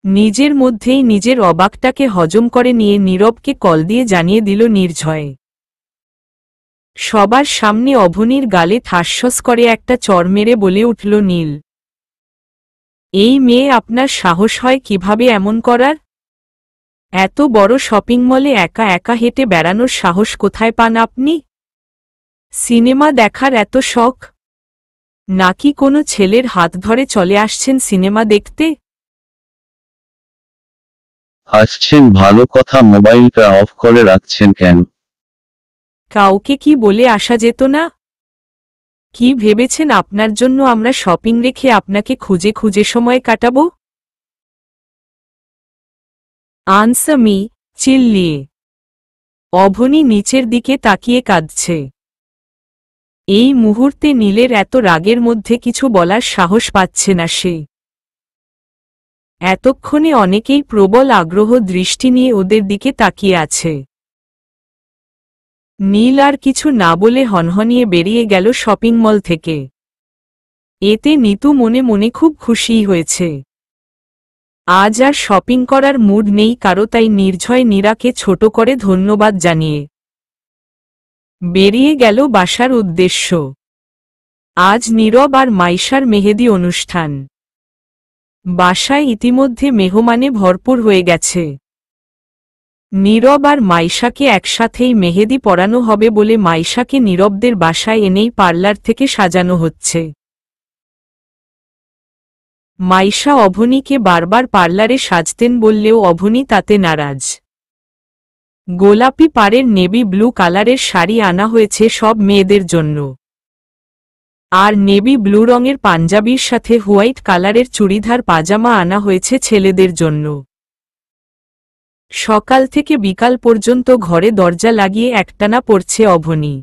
Speaker 1: নিজের মধ্যেই নিজের অবাকটাকে হজম করে নিয়ে নীরবকে কল দিয়ে জানিয়ে দিল নির্ঝয়। সবার সামনে অভনীর গালে ঠাসঠাস করে একটা চড় মেরে বলে উঠল নীল, এই মেয়ে আপনার সাহস হয় কিভাবে এমন করার? এত বড় শপিং মলে একা একা হেঁটে বেড়ানোর সাহস কোথায় পান আপনি? সিনেমা দেখার এত শখ? নাকি কোনো ছেলের হাত ধরে চলে আসছেন সিনেমা দেখতে?
Speaker 2: আসছেন ভালো কথা, মোবাইলটা অফ করে রাখছেন কেন?
Speaker 1: কাউকে কি বলে আসা যেত না? কি ভেবেছেন আপনার জন্য আমরা শপিং রেখে আপনাকে খুঁজে খুঁজে সময় কাটাবো? Answer me, চিল্লিয়ে। অভনী নিচের দিকে তাকিয়ে কাঁদছে। এই মুহূর্তে নীলের এত রাগের মধ্যে কিছু বলার সাহস পাচ্ছে না সে। এতক্ষণে অনেকেই প্রবল আগ্রহ দৃষ্টি নিয়ে ওদের দিকে তাকিয়ে আছে। নীল আর কিছু না বলে হনহনিয়ে বেরিয়ে গেল শপিং মল থেকে। এতে নিতু মনে মনে খুব খুশিই হয়েছে। আজ আর শপিং করার মুড নেই কারো, তাই নির্ঝয় নীরাকে ছোট করে ধন্যবাদ জানিয়ে বেরিয়ে গেল বাসার উদ্দেশ্য। আজ নীরব আর মাইশার মেহেদি অনুষ্ঠান। বাসায় ইতিমধ্যে মেহমানে ভরপুর হয়ে গেছে। নীরব আর মাইশাকে একসাথেই মেহেদি পরানো হবে বলে মাইশাকে নীরবদের বাসায় এনেই পার্লার থেকে সাজানো হচ্ছে। মাইশা অভনীকে বারবার পার্লারে সাজতেন বললেও অভনী তাতে নারাজ। গোলাপি পাড়ের নেভি ব্লু কালারের শাড়ি আনা হয়েছে সব মেয়েদের জন্য। আর নেভি ব্লু রঙের পাঞ্জাবির সাথে হোয়াইট কালারের চুড়িদার পাজামা আনা হয়েছে ছেলেদের জন্য। সকাল থেকে বিকাল পর্যন্ত ঘরে দরজা লাগিয়ে একটানা পড়ছে অভনী।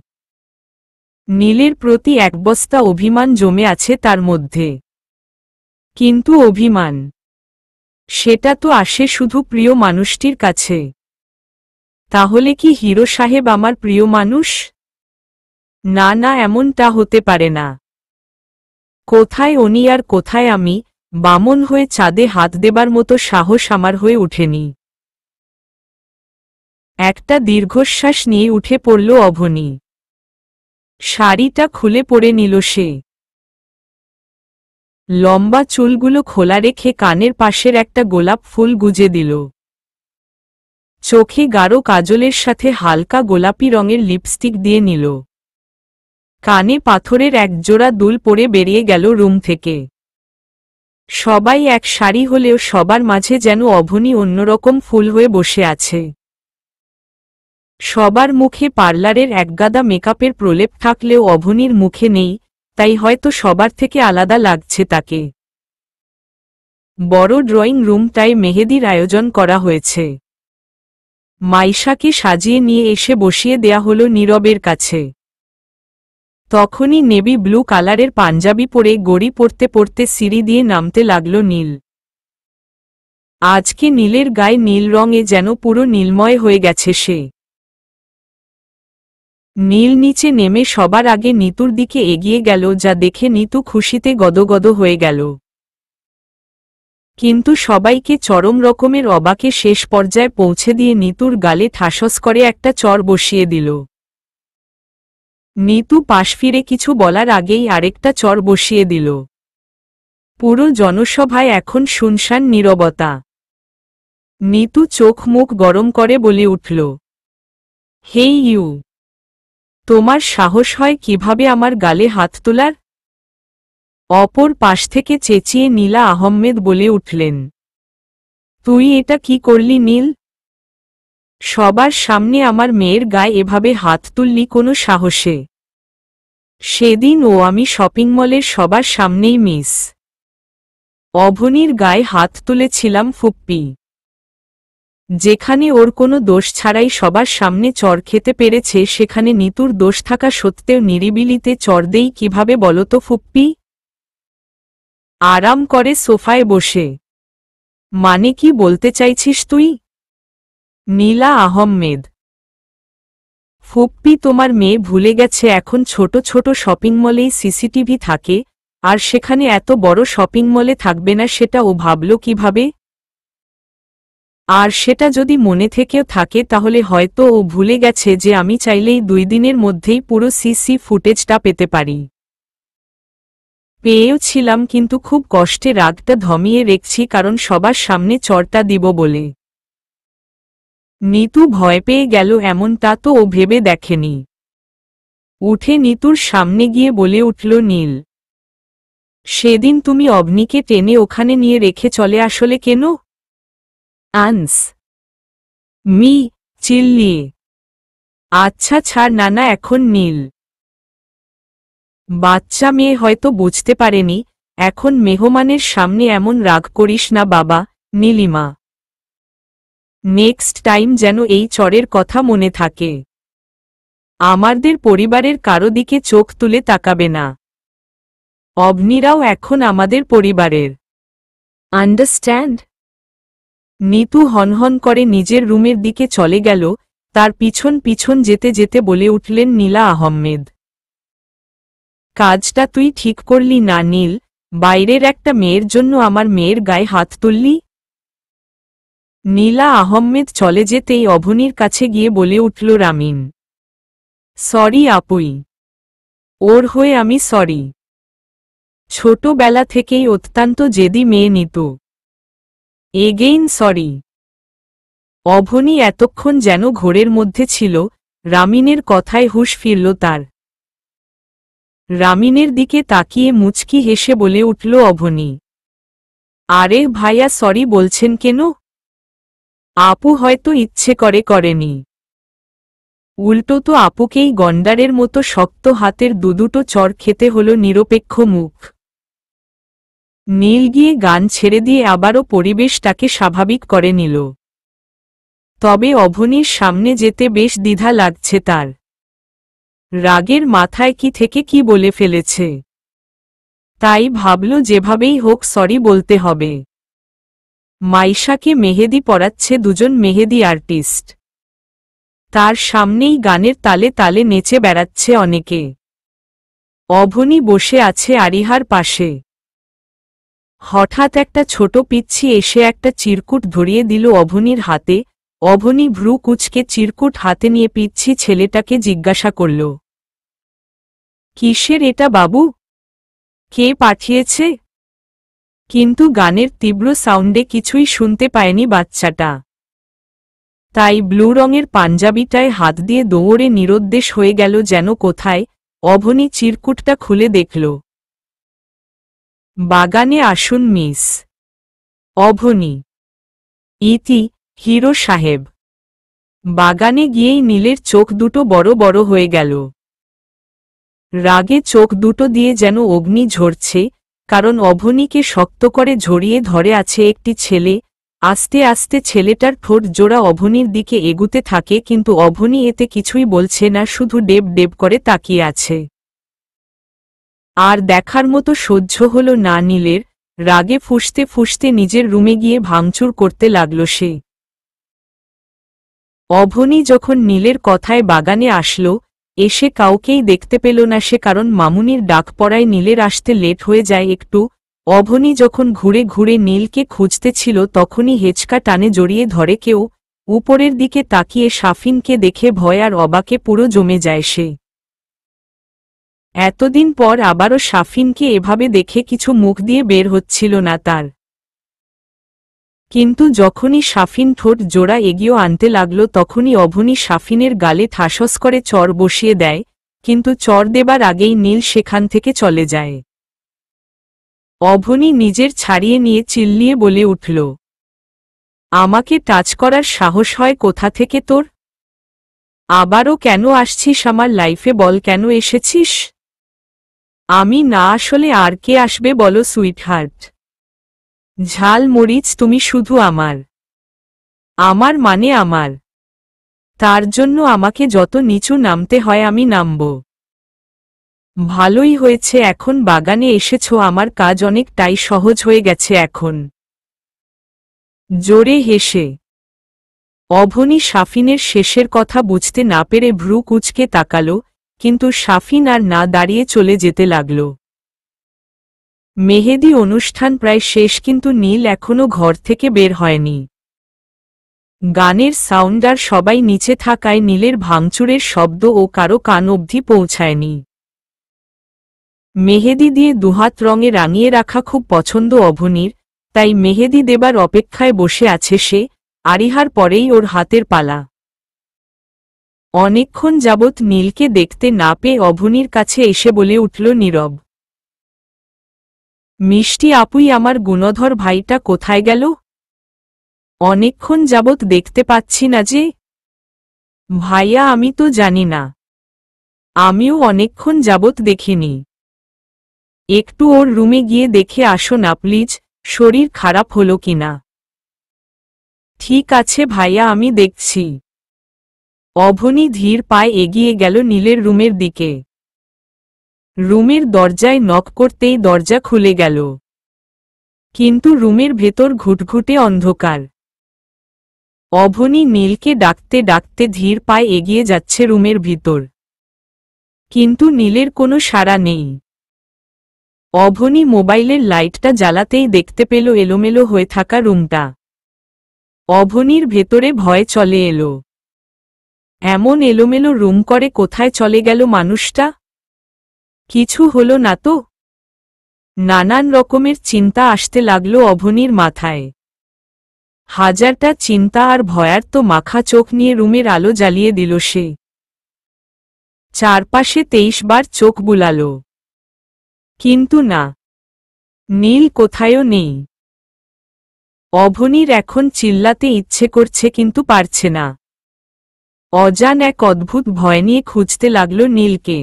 Speaker 1: নীলের প্রতি এক বস্তা অভিমান জমে আছে তার মধ্যে। কিন্তু অভিমান, সেটা তো আসে শুধু প্রিয় মানুষটির কাছে। তাহলে কি হিরো সাহেব আমার প্রিয় মানুষ? না না, এমনটা হতে পারে না। কোথায় উনি আর কোথায় আমি? বামন হয়ে চাঁদে হাত দেবার মতো সাহস আমার হয়ে ওঠেনি। একটা দীর্ঘশ্বাস নিয়ে উঠে পড়ল অভনী। শাড়িটা খুলে পড়ে নিল সে। লম্বা চুলগুলো খোলা রেখে কানের পাশের একটা গোলাপ ফুল গুজে দিল। চোখে গাঢ় কাজলের সাথে হালকা গোলাপি রঙের লিপস্টিক দিয়ে নিল। কানে পাথরের একজোড়া দুল পরে বেরিয়ে গেল রুম থেকে। সবাই এক সারি হলেও সবার মাঝে যেন অভনী অন্যরকম ফুল হয়ে বসে আছে। সবার মুখে পার্লারের একগাদা মেকআপের প্রলেপ থাকলেও অভনীর মুখে নেই, তাই হয়তো সবার থেকে আলাদা লাগছে তাকে। বড় ড্রয়িং রুমটায় মেহেদির আয়োজন করা হয়েছে। মাইশাকে সাজিয়ে নিয়ে এসে বসিয়ে দেয়া হলো নীরবের কাছে। তখনই নেভি ব্লু কালারের পাঞ্জাবি পরে গড়ি পড়তে পড়তে সিঁড়ি দিয়ে নামতে লাগল নীল। আজকে নীলের গায়ে নীল রঙে যেন পুরো নীলময় হয়ে গেছে সে। নীল নিচে নেমে সবার আগে নিতুর দিকে এগিয়ে গেল, যা দেখে নিতু খুশিতে গদগদ হয়ে গেল। কিন্তু সবাইকে চরম রকমের অবাকে শেষ পর্যায়ে পৌঁছে দিয়ে নিতুর গালে ঠাসস করে একটা চর বসিয়ে দিল। নিতু পাশ ফিরে কিছু বলার আগেই আরেকটা চর বসিয়ে দিল। পুরো জনসভায় এখন শুনশান নীরবতা। নিতু চোখ মুখ গরম করে বলে উঠল, হেই ইউ, তোমার সাহস হয় কিভাবে আমার গালে হাত তোলার? অপর পাশ থেকে চেঁচিয়ে নীলা আহমেদ বলে উঠলেন, তুই এটা কি করলি নীল? সবার সামনে আমার মেয়ের গায়ে এভাবে হাত তুললি কোনো সাহসে? সেদিন আমি শপিং মলের সবার সামনেই মিস অভনির গায়ে হাত তুলেছিলাম ফুপ্পি, যেখানে ওর কোনো দোষ ছাড়াই সবার সামনে চর খেতে পেরেছে, সেখানে নিতুর দোষ থাকা সত্ত্বেও নিরিবিলিতে চর দেই কিভাবে বলতো ফুপ্পি? আরাম করে সোফায় বসে। মানে কি বলতে চাইছিস তুই? নীলা আহমেদ, ফুপ্পি তোমার মেয়ে ভুলে গেছে এখন ছোট ছোট শপিং মলেই সিসিটিভি থাকে, আর সেখানে এত বড় শপিং মলে থাকবে না সেটা ও ভাবল কিভাবে? আর সেটা যদি মনে থেকেও থাকে তাহলে হয়তো ও ভুলে গেছে যে আমি চাইলেই 2 দিনের মধ্যেই পুরো সিসি ফুটেজটা পেতে পারি। পেয়েও ছিলাম, কিন্তু খুব কষ্টে রাগটা ধমিয়ে রেখেছি কারণ সবার সামনে চরটা দিব বলে। নিতু ভয় পেয়ে গেল এমনটা তো ও ভেবে দেখেনি। উঠে নিতুর সামনে গিয়ে বলে উঠল, নীল, সেদিন তুমি অবনীকে টেনে ওখানে নিয়ে রেখে চলে আসলে কেন? আনস মি চিল্লিয়ে। আচ্ছা ছাড় নানা এখন নীল, বাচ্চা মেয়ে হয়তো বুঝতে পারেনি, এখন মেহমানের সামনে এমন রাগ করিস না বাবা। নীলিমা, নেক্সট টাইম যেন এই চরের কথা মনে থাকে। আমাদের পরিবারের কারো দিকে চোখ তুলে তাকাবে না। অবনীরাও এখন আমাদের পরিবারের, আন্ডারস্ট্যান্ড? নিতু হনহন করে নিজের রুমের দিকে চলে গেল, তার পিছন পিছন যেতে যেতে বলে উঠলেন নীলা আহমেদ, কাজটা তুই ঠিক করলি না নীল, বাইরের একটা মেয়ের জন্য আমার মেয়ের গায়ে হাত তুললি। নীলা আহমেদ চলে যেতেই অভনির কাছে গিয়ে বলে উঠল রামিন, সরি আপুই, ওর হয়ে আমি সরি। ছোটবেলা থেকেই অত্যন্ত জেদি মেয়ে নিতু, এগেইন সরি। অভনি এতক্ষণ যেন ঘোরের মধ্যে ছিল, রামিনের কথায় হুঁশ ফিরল তার। রামিনের দিকে তাকিয়ে মুচকি হেসে বলে উঠল অভনি, আরে ভাইয়া সরি বলছেন কেন? আপু হয়তো ইচ্ছে করে করেনি, উল্টো তো আপুকেই গন্ডারের মতো শক্ত হাতের দুটো চর খেতে হলো নিরপেক্ষ মুখ। নীল গিয়ে গান ছেড়ে দিয়ে আবারও পরিবেশটাকে স্বাভাবিক করে নিল। তবে অভনির সামনে যেতে বেশ দ্বিধা লাগছে তার। রাগের মাথায় কি থেকে কি বলে ফেলেছে, তাই ভাবল যেভাবেই হোক সরি বলতে হবে। মাইশাকে মেহেদি পরাচ্ছে দুজন মেহেদি আর্টিস্ট, তার সামনেই গানের তালে তালে নেচে বেড়াচ্ছে অনেকে। অভনি বসে আছে আরিহার পাশে। হঠাৎ একটা ছোট পিচ্ছি এসে একটা চিরকুট ধরিয়ে দিল অভনির হাতে। অভনি ভ্রু কুঁচকে চিরকুট হাতে নিয়ে পিচ্ছি ছেলেটাকে জিজ্ঞাসা করল, কিসের এটা বাবু? কে পাঠিয়েছে? কিন্তু গানের তীব্র সাউন্ডে কিছুই শুনতে পায়নি বাচ্চাটা, তাই ব্লু রঙের পাঞ্জাবিটায় হাত দিয়ে দৌড়ে নিরুদ্দেশ হয়ে গেল যেন কোথায়। অভনি চিরকুটটা খুলে দেখল, বাগানে আসুন মিস অভনি, ইতি হিরো সাহেব। বাগানে গিয়েই নীলের চোখ দুটো বড় বড় হয়ে গেল। রাগে চোখ দুটো দিয়ে যেন অগ্নি ঝরছে, কারণ অভনিকে শক্ত করে জড়িয়ে ধরে আছে একটি ছেলে। আস্তে আস্তে ছেলেটার ঠোঁট জোড়া অভনির দিকে এগুতে থাকে, কিন্তু অভনি এতে কিছুই বলছে না, শুধু ডেব ডেব করে তাকিয়ে আছে। আর দেখার মতো সহ্য হল না নীলের। রাগে ফুঁসতে ফুঁসতে নিজের রুমে গিয়ে ভাঙচুর করতে লাগল সে। অভনি যখন নীলের কথায় বাগানে আসলো, এসে কাউকেই দেখতে পেল না সে, কারণ মামুনির ডাক পড়ায় নীলের আসতে লেট হয়ে যায় একটু। অভনি যখন ঘুরে ঘুরে নীলকে খুঁজতে ছিল তখনই হেঁচকা টানে জড়িয়ে ধরে কেউ। উপরের দিকে তাকিয়ে সাফিনকে দেখে ভয় আর অবাকে পুরো জমে যায় সে। এতদিন পর আবারও সাফিনকে এভাবে দেখে কিছু মুখ দিয়ে বের হচ্ছিল না তার। কিন্তু যখনই সাফিন ঠোঁট জোড়া এগিয়ে আনতে লাগল তখনই অভনি সাফিনের গালে ঠাসস করে চর বসিয়ে দেয়, কিন্তু চর দেবার আগেই নীল সেখান থেকে চলে যায়। অভনি নিজের ছাড়িয়ে নিয়ে চিল্লিয়ে বলে উঠল, আমাকে টাচ করার সাহস হয় কোথা থেকে তোর? আবারও কেন আসছিস আমার লাইফে, বল কেন এসেছিস? আমি না আসলে আর কে আসবে বলো সুইটহার্ট? ঝাল মরিচ তুমি শুধু আমার। আমার মানে আমার। তার জন্য আমাকে যত নিচু নামতে হয় আমি নামব। ভালোই হয়েছে এখন বাগানে এসেছো, আমার কাজ অনেকটাই সহজ হয়ে গেছে এখন। জোরে হেসে অভনি সাফিনের শেষের কথা বুঝতে না পেরে ভ্রু কুঁচকে তাকাল, কিন্তু সাফিন আর না দাঁড়িয়ে চলে যেতে লাগল। মেহেদি অনুষ্ঠান প্রায় শেষ, কিন্তু নীল এখনো ঘর থেকে বের হয়নি। গানের সাউন্ড আর সবাই নিচে থাকায় নীলের ভাঙচুরের শব্দ ও কারো কান অবধি পৌঁছায়নি। মেহেদি দিয়ে দুহাত রঙে রাঙিয়ে রাখা খুব পছন্দ অভনির, তাই মেহেদি দেবার অপেক্ষায় বসে আছে সে। আরিহার পরেই ওর হাতের পালা। অনেকক্ষণ যাবৎ নীলকে দেখতে না পেয়ে অভনির কাছে এসে বলে উঠল নীরব, মিষ্টি আপুই আমার গুণধর ভাইটা কোথায় গেল? অনেকক্ষণ যাবৎ দেখতে পাচ্ছি না যে। ভাইয়া আমি তো জানি না, আমিও অনেকক্ষণ যাবৎ দেখিনি। একটু ওর রুমে গিয়ে দেখে আসো না প্লিজ, শরীর খারাপ হলো কিনা। ঠিক আছে ভাইয়া, আমি দেখছি। অভনি ধীর পায়ে এগিয়ে গেল নীলের রুমের দিকে। রুমের দরজায় নক করতেই দরজা খুলে গেল, কিন্তু রুমের ভেতর ঘুটঘুটে অন্ধকার। অভনি নীলকে ডাকতে ডাকতে ধীর পায়ে এগিয়ে যাচ্ছে রুমের ভিতর, কিন্তু নীলের কোনো সাড়া নেই। অভনি মোবাইলের লাইটটা জ্বালাতেই দেখতে পেল এলোমেলো হয়ে থাকা রুমটা। অভনির ভেতরে ভয় চলে এলো। এমন এলোমেলো রুম করে কোথায় চলে গেল মানুষটা? কিছু হলো না তো? নানান রকমের চিন্তা আসতে লাগলো অভনির মাথায়। হাজারটা চিন্তা আর ভয়ার্ত মাখা চোখ নিয়ে রুমের আলো জ্বালিয়ে দিল সে। চারপাশে 23 বার চোখ বুলাল, কিন্তু না, নীল কোথায়ও নেই। অভনির এখন চিল্লাতে ইচ্ছে করছে কিন্তু পারছে না। অজান এক অদ্ভুত ভয় নিয়ে খুঁজতে লাগল নীলকে।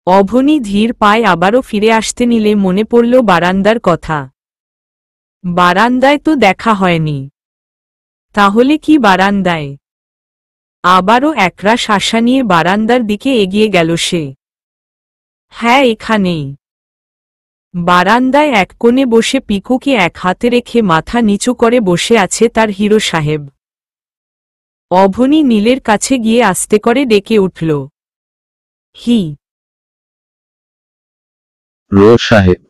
Speaker 1: অভনি ধীর পায়ে আবারও ফিরে আসতে নিলে মনে পড়ল বারান্দার কথা। বারান্দায় তো দেখা হয়নি, তাহলে কি বারান্দায়? আবারও একরাশ আশা নিয়ে বারান্দার দিকে এগিয়ে গেল সে। হ্যাঁ, এখানেই। বারান্দায় এক কোণে বসে পিকুকে এক হাতে রেখে মাথা নিচু করে বসে আছে তার হিরো সাহেব। অভনি নীলের কাছে গিয়ে আস্তে করে ডেকে উঠল, হি
Speaker 2: রো সাহেব।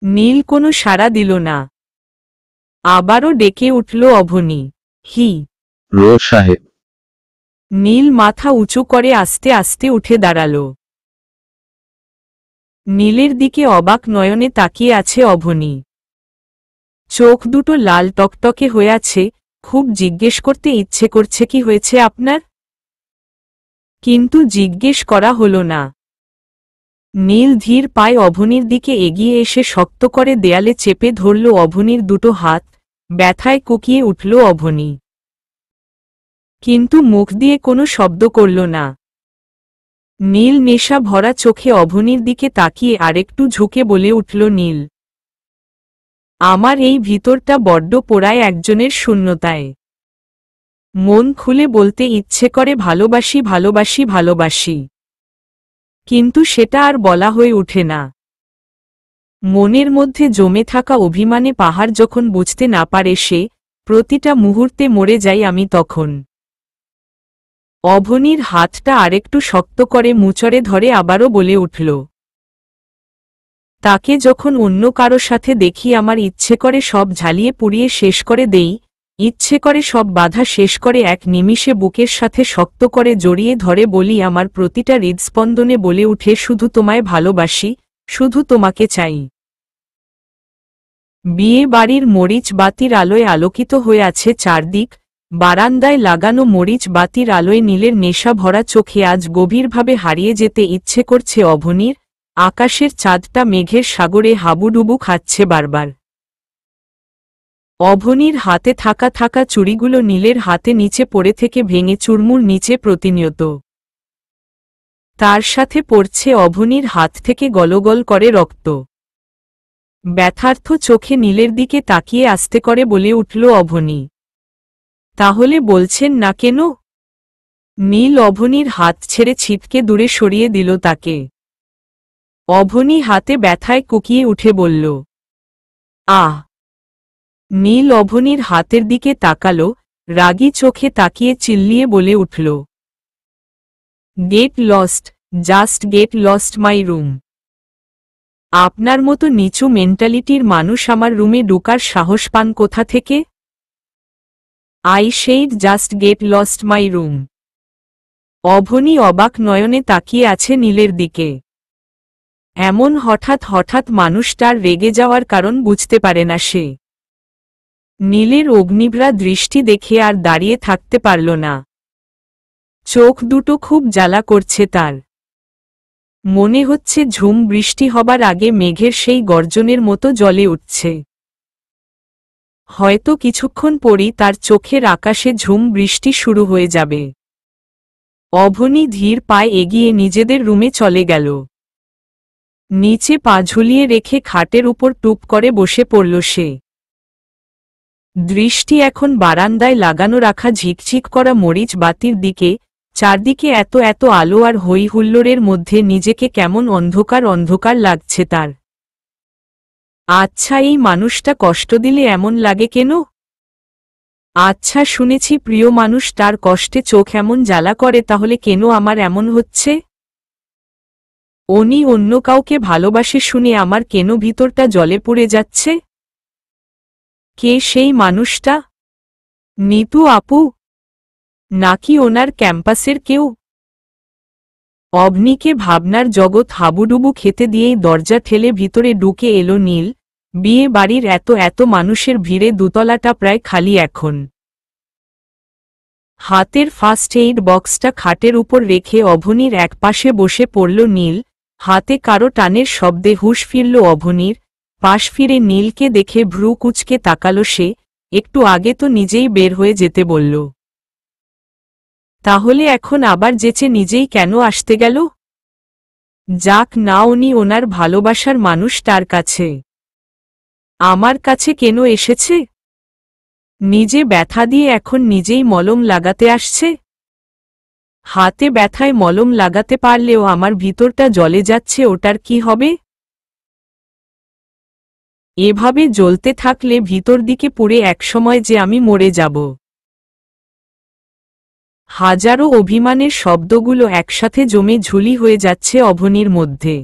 Speaker 1: নীল কোনো সাড়া দিল না। আবারও ডেকে উঠল অভনি, হি
Speaker 2: রো সাহেব।
Speaker 1: নীল মাথা উঁচু করে আস্তে আস্তে উঠে দাঁড়াল। নীলের দিকে অবাক নয়নে তাকিয়ে আছে অভনি। চোখ দুটো লাল টকটকে হয়ে আছে। খুব জিজ্ঞেস করতে ইচ্ছে করছে কি হয়েছে আপনার, কিন্তু জিজ্ঞেস করা হলো না। নীল ধীর পায়ে অভনির দিকে এগিয়ে এসে শক্ত করে দেয়ালে চেপে ধরল অভনির দুটো হাত। ব্যথায় কুকিয়ে উঠল অভনি, কিন্তু মুখ দিয়ে কোনো শব্দ করল না। নীল নেশা ভরা চোখে অভনির দিকে তাকিয়ে আরেকটু ঝুঁকে বলে উঠল নীল, আমার এই ভিতরটা বড্ড পোড়ায় একজনের শূন্যতায়। মন খুলে বলতে ইচ্ছে করে ভালোবাসি ভালোবাসি ভালোবাসি। কিন্তু সেটা আর বলা হয়ে ওঠে না। মনের মধ্যে জমে থাকা অভিমানে পাহাড় যখন বুঝতে না পারে সে, প্রতিটা মুহূর্তে মরে যাই আমি তখন। অভনির হাতটা আরেকটু শক্ত করে মুচড়ে ধরে আবারও বলে উঠল, তাকে যখন অন্য কারো সাথে দেখি আমার ইচ্ছে করে সব ঝালিয়ে পুড়িয়ে শেষ করে দেই, ইচ্ছে করে সব বাধা শেষ করে এক নিমিষে বুকের সাথে শক্ত করে জড়িয়ে ধরে বলি, আমার প্রতিটা হৃদস্পন্দনে বলে উঠে, শুধু তোমায় ভালোবাসি, শুধু তোমাকে চাই। বিয়ে বাড়ির মরিচ বাতির আলোয় আলোকিত হয়ে আছে চারদিক, বারান্দায় লাগানো মরিচ বাতির আলোয় নীলের নেশা ভরা চোখে আজ গভীরভাবে হারিয়ে যেতে ইচ্ছে করছে অভনির। আকাশের চাঁদটা মেঘের সাগরে হাবুডুবু খাচ্ছে বারবার। অভনির হাতে থাকা চুড়িগুলো নীলের হাতে নিচে পড়ে থেকে ভেঙে চুরমুর নিচে প্রতিনিয়ত। তার সাথে পড়ছে অভনির হাত থেকে গলগল করে রক্ত। ব্যথার্থ চোখে নীলের দিকে তাকিয়ে আস্তে করে বলে উঠল অভনি, তাহলে বলছেন না কেন? নীল অভনির হাত ছেড়ে ছিটকে দূরে সরিয়ে দিল তাকে। অভনি হাতে ব্যথায় কুকিয়ে উঠে বলল, আহ। নীল অভনির হাতের দিকে তাকালো, রাগী চোখে তাকিয়ে চিল্লিয়ে বলে উঠল, get lost, just get lost my room. আপনার মতো নিচু মেন্টালিটির মানুষ আমার রুমে ঢোকার সাহস পান কোথা থেকে? I said just get lost my room. Abhoni অবাক নয়নে তাকিয়ে আছে নীলের দিকে। এমন হঠাৎ মানুষটার রেগে যাওয়ার কারণ বুঝতে পারে না সে। নীলের অগ্নিভরা দৃষ্টি দেখে আর দাঁড়িয়ে থাকতে পারল না। চোখ দুটো খুব জ্বালা করছে তার। মনে হচ্ছে ঝুম বৃষ্টি হবার আগে মেঘের সেই গর্জনের মতো জ্বলে উঠছে। হয়তো কিছুক্ষণ পরই তার চোখের আকাশে ঝুম বৃষ্টি শুরু হয়ে যাবে। অভনি ধীর পায়ে এগিয়ে নিজেদের রুমে চলে গেল। নিচে পা ঝুলিয়ে রেখে খাটের উপর টুপ করে বসে পড়ল সে। দৃষ্টি এখন বারান্দায় লাগানো রাখা ঝিকঝিক করা মরিচ বাতির দিকে। চারদিকে এত আলো আর হই হুল্লোড়ের মধ্যে নিজেকে কেমন অন্ধকার লাগছে তার। আচ্ছা, এই মানুষটা কষ্ট দিলে এমন লাগে কেন? আচ্ছা, শুনেছি প্রিয় মানুষ তার কষ্টে চোখ এমন জ্বালা করে, তাহলে কেন আমার এমন হচ্ছে? উনি অন্য কাউকে ভালোবাসে শুনে আমার কেন ভিতরটা জলে পুড়ে যাচ্ছে? কে সেই মানুষটা? নিতু আপু? নাকি ওনার ক্যাম্পাসের কেউ? অভনিকে ভাবনার জগৎ হাবুডুবু খেতে দিয়েই দরজা ঠেলে ভিতরে ঢুকে এলো নীল। বিয়ে বাড়ির এত মানুষের ভিড়ে দোতলাটা প্রায় খালি এখন। হাতের ফার্স্ট এইড বক্সটা খাটের উপর রেখে অভনির একপাশে বসে পড়ল নীল। হাতে কারো টানের শব্দে হুঁশ ফিরল অভনির। পাশ ফিরে নীলকে দেখে ভ্রু কুঁচকে তাকালো সে। একটু আগে তো নিজেই বের হয়ে যেতে বলল, তাহলে এখন আবার যেচে নিজেই কেন আসতে গেল? যাক না, উনি ওনার ভালোবাসার মানুষ তার কাছে। আমার কাছে কেন এসেছে? নিজে ব্যথা দিয়ে এখন নিজেই মলম লাগাতে আসছে। হাতে ব্যথায় মলম লাগাতে পারলেও আমার ভিতরটা জ্বলে যাচ্ছে, ওটার কি হবে? এভাবে জ্বলতে থাকলে ভিতর দিকে পুড়ে একসময় যে আমি মরে যাব। হাজারো অভিমানের শব্দগুলো একসাথে জমে ঝুলি হয়ে যাচ্ছে অভনির মধ্যে।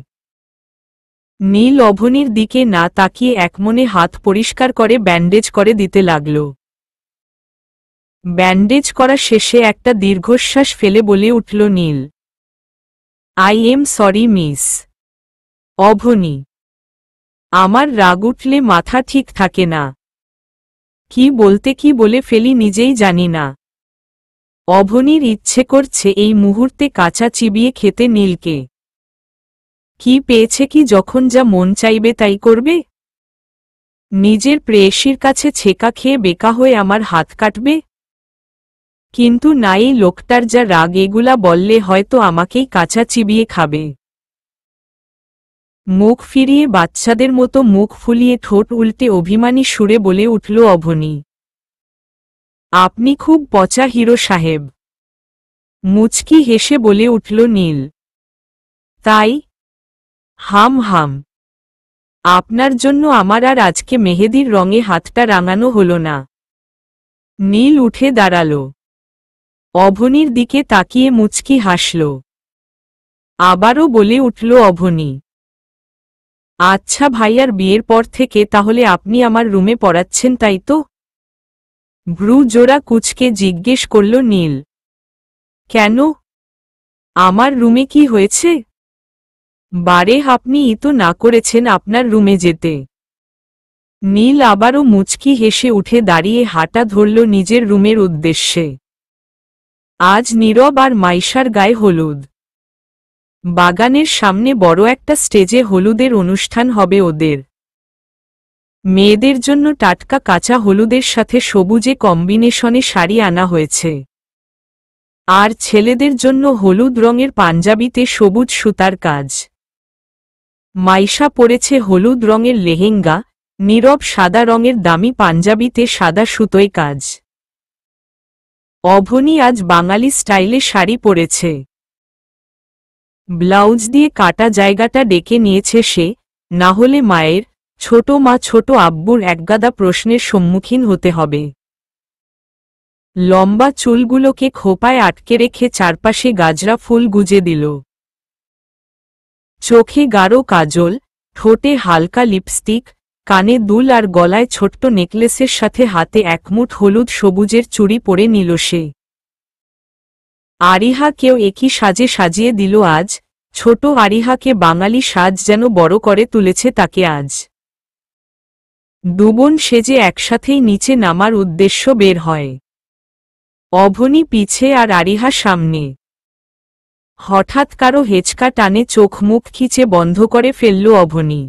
Speaker 1: নীল অভনির দিকে না তাকিয়ে একমনে হাত পরিষ্কার করে ব্যান্ডেজ করে দিতে লাগল। ব্যান্ডেজ করা শেষে একটা দীর্ঘশ্বাস ফেলে বলে উঠল নীল, আই এম সরি মিস অভনি। আমার রাগ উঠলে মাথা ঠিক থাকে না। কি বলতে কি বলে ফেলি নিজেই জানি না। অভনির ইচ্ছে করছে এই মুহূর্তে কাঁচা চিবিয়ে খেতে নীলকে। কি পেয়েছে কি যখন যা মন চাইবে তাই করবে? নিজের প্রেয়সীর কাছে ছেকা খেয়ে বেকা হয়ে আমার হাত কাটবে? কিন্তু না, এই লোকটার যা রাগ, এগুলা বললে হয়তো আমাকেই কাঁচা চিবিয়ে খাবে। মুখ ফিরিয়ে বাচ্চাদের মতো মুখ ফুলিয়ে ঠোঁট উল্টে অভিমানী সুরে বলে উঠল অভনি, আপনি খুব পচা হিরো সাহেব। মুচকি হেসে বলে উঠল নীল, তাই? হাম হাম। আপনার জন্য আমার আর আজকে মেহেদির রঙে হাতটা রাঙানো হলো না। নীল উঠে দাঁড়াল। অভনির দিকে তাকিয়ে মুচকি হাসল। আবারও বলে উঠল অভনি, আচ্ছা ভাইয়ার বিয়ের পর থেকে তাহলে আপনি আমার রুমে পড়াচ্ছেন তাই তো? ভ্রু জোড়া কুঁচকে জিজ্ঞেস করল নীল। কেন? আমার রুমে কি হয়েছে? বারে আপনিই তো না করেছেন আপনার রুমে যেতে। নীল আবারও মুচকি হেসে উঠে দাঁড়িয়ে হাঁটা ধরল নিজের রুমের উদ্দেশ্যে। আজ নীরব আর মাইশার গায়ে হলুদ। বাগানের সামনে বড় একটা স্টেজে হলুদের অনুষ্ঠান হবে ওদের। মেয়েদের জন্য টাটকা কাঁচা হলুদের সাথে সবুজে কম্বিনেশনে শাড়ি আনা হয়েছে। আর ছেলেদের জন্য হলুদ রঙের পাঞ্জাবিতে সবুজ সুতার কাজ। মাইশা পরেছে হলুদ রঙের লেহেঙ্গা, নীরব সাদা রঙের দামি পাঞ্জাবিতে সাদা সুতোয় কাজ। অভনি আজ বাঙালি স্টাইলে শাড়ি পরেছে। ব্লাউজ দিয়ে কাটা জায়গাটা ডেকে নিয়েছে সে, না হলে মায়ের, ছোট মা ছোট আব্বুর একগাদা প্রশ্নের সম্মুখীন হতে হবে। লম্বা চুলগুলোকে খোপায় আটকে রেখে চারপাশে গাজরা ফুল গুজে দিল। চোখে গাঢ় কাজল, ঠোঁটে হালকা লিপস্টিক, কানে দুল আর গলায় ছোট্ট নেকলেসের সাথে হাতে একমুঠ হলুদ সবুজের চুড়ি পরে নিল সে। আরিহাকেও একই সাজে সাজিয়ে দিল আজ। ছোট আরিহাকে বাঙালি সাজ যেন বড় করে তুলেছে তাকে আজ। দুবোন সেজে একসাথেই নিচে নামার উদ্দেশ্য বের হয়। অভনি পিছে আর আরিহা সামনে। হঠাৎ কারো হেঁচকা টানে চোখ মুখ খিচে বন্ধ করে ফেলল অভনি।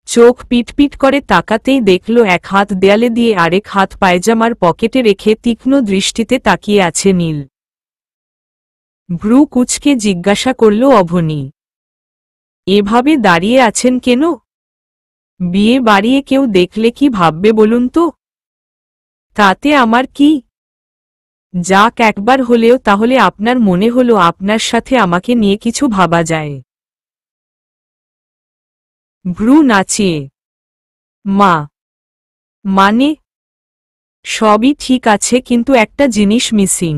Speaker 1: চোখ পিটপিট করে তাকাতেই দেখল এক হাত দেয়ালে দিয়ে আরেক হাত পায়জামার পকেটে রেখে তীক্ষ্ণ দৃষ্টিতে তাকিয়ে আছে নীল। ভ্রু কুঁচকে জিজ্ঞাসা করল অভনি, এভাবে দাঁড়িয়ে আছেন কেন? বিয়ে বাড়িয়ে কেউ দেখলে কি ভাববে বলুন তো? তাতে আমার কি? যাক একবার হলেও তাহলে আপনার মনে হলো আপনার সাথে আমাকে নিয়ে কিছু ভাবা যায়। ভ্রু নাচিয়ে, মা, মানে? সবই ঠিক আছে কিন্তু একটা জিনিস মিসিং।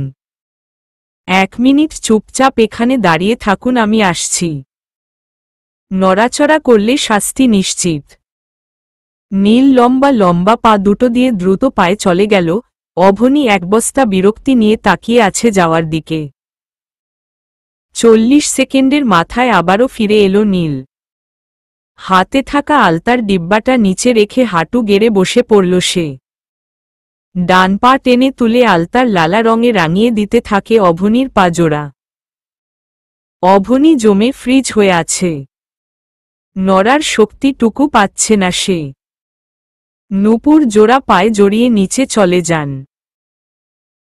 Speaker 1: 1 মিনিট চুপচাপ এখানে দাঁড়িয়ে থাকুন, আমি আসছি। নড়াচড়া করলে শাস্তি নিশ্চিত। নীল লম্বা লম্বা পা দুটো দিয়ে দ্রুত পায়ে চলে গেল। অভনি এক বস্তা বিরক্তি নিয়ে তাকিয়ে আছে যাওয়ার দিকে। 40 সেকেন্ডের মাথায় আবারও ফিরে এলো নীল। হাতে থাকা আলতার ডিব্বাটা নিচে রেখে হাঁটু গেড়ে বসে পড়ল সে। ডান পা টেনে তুলে আলতার লালা রঙে রাঙিয়ে দিতে থাকে অভনির পাজোড়া। অভনি জমে ফ্রিজ হয়ে আছে। নড়ার শক্তিটুকু পাচ্ছে না সে। নূপুর জোড়া পায়ে জড়িয়ে নিচে চলে যান।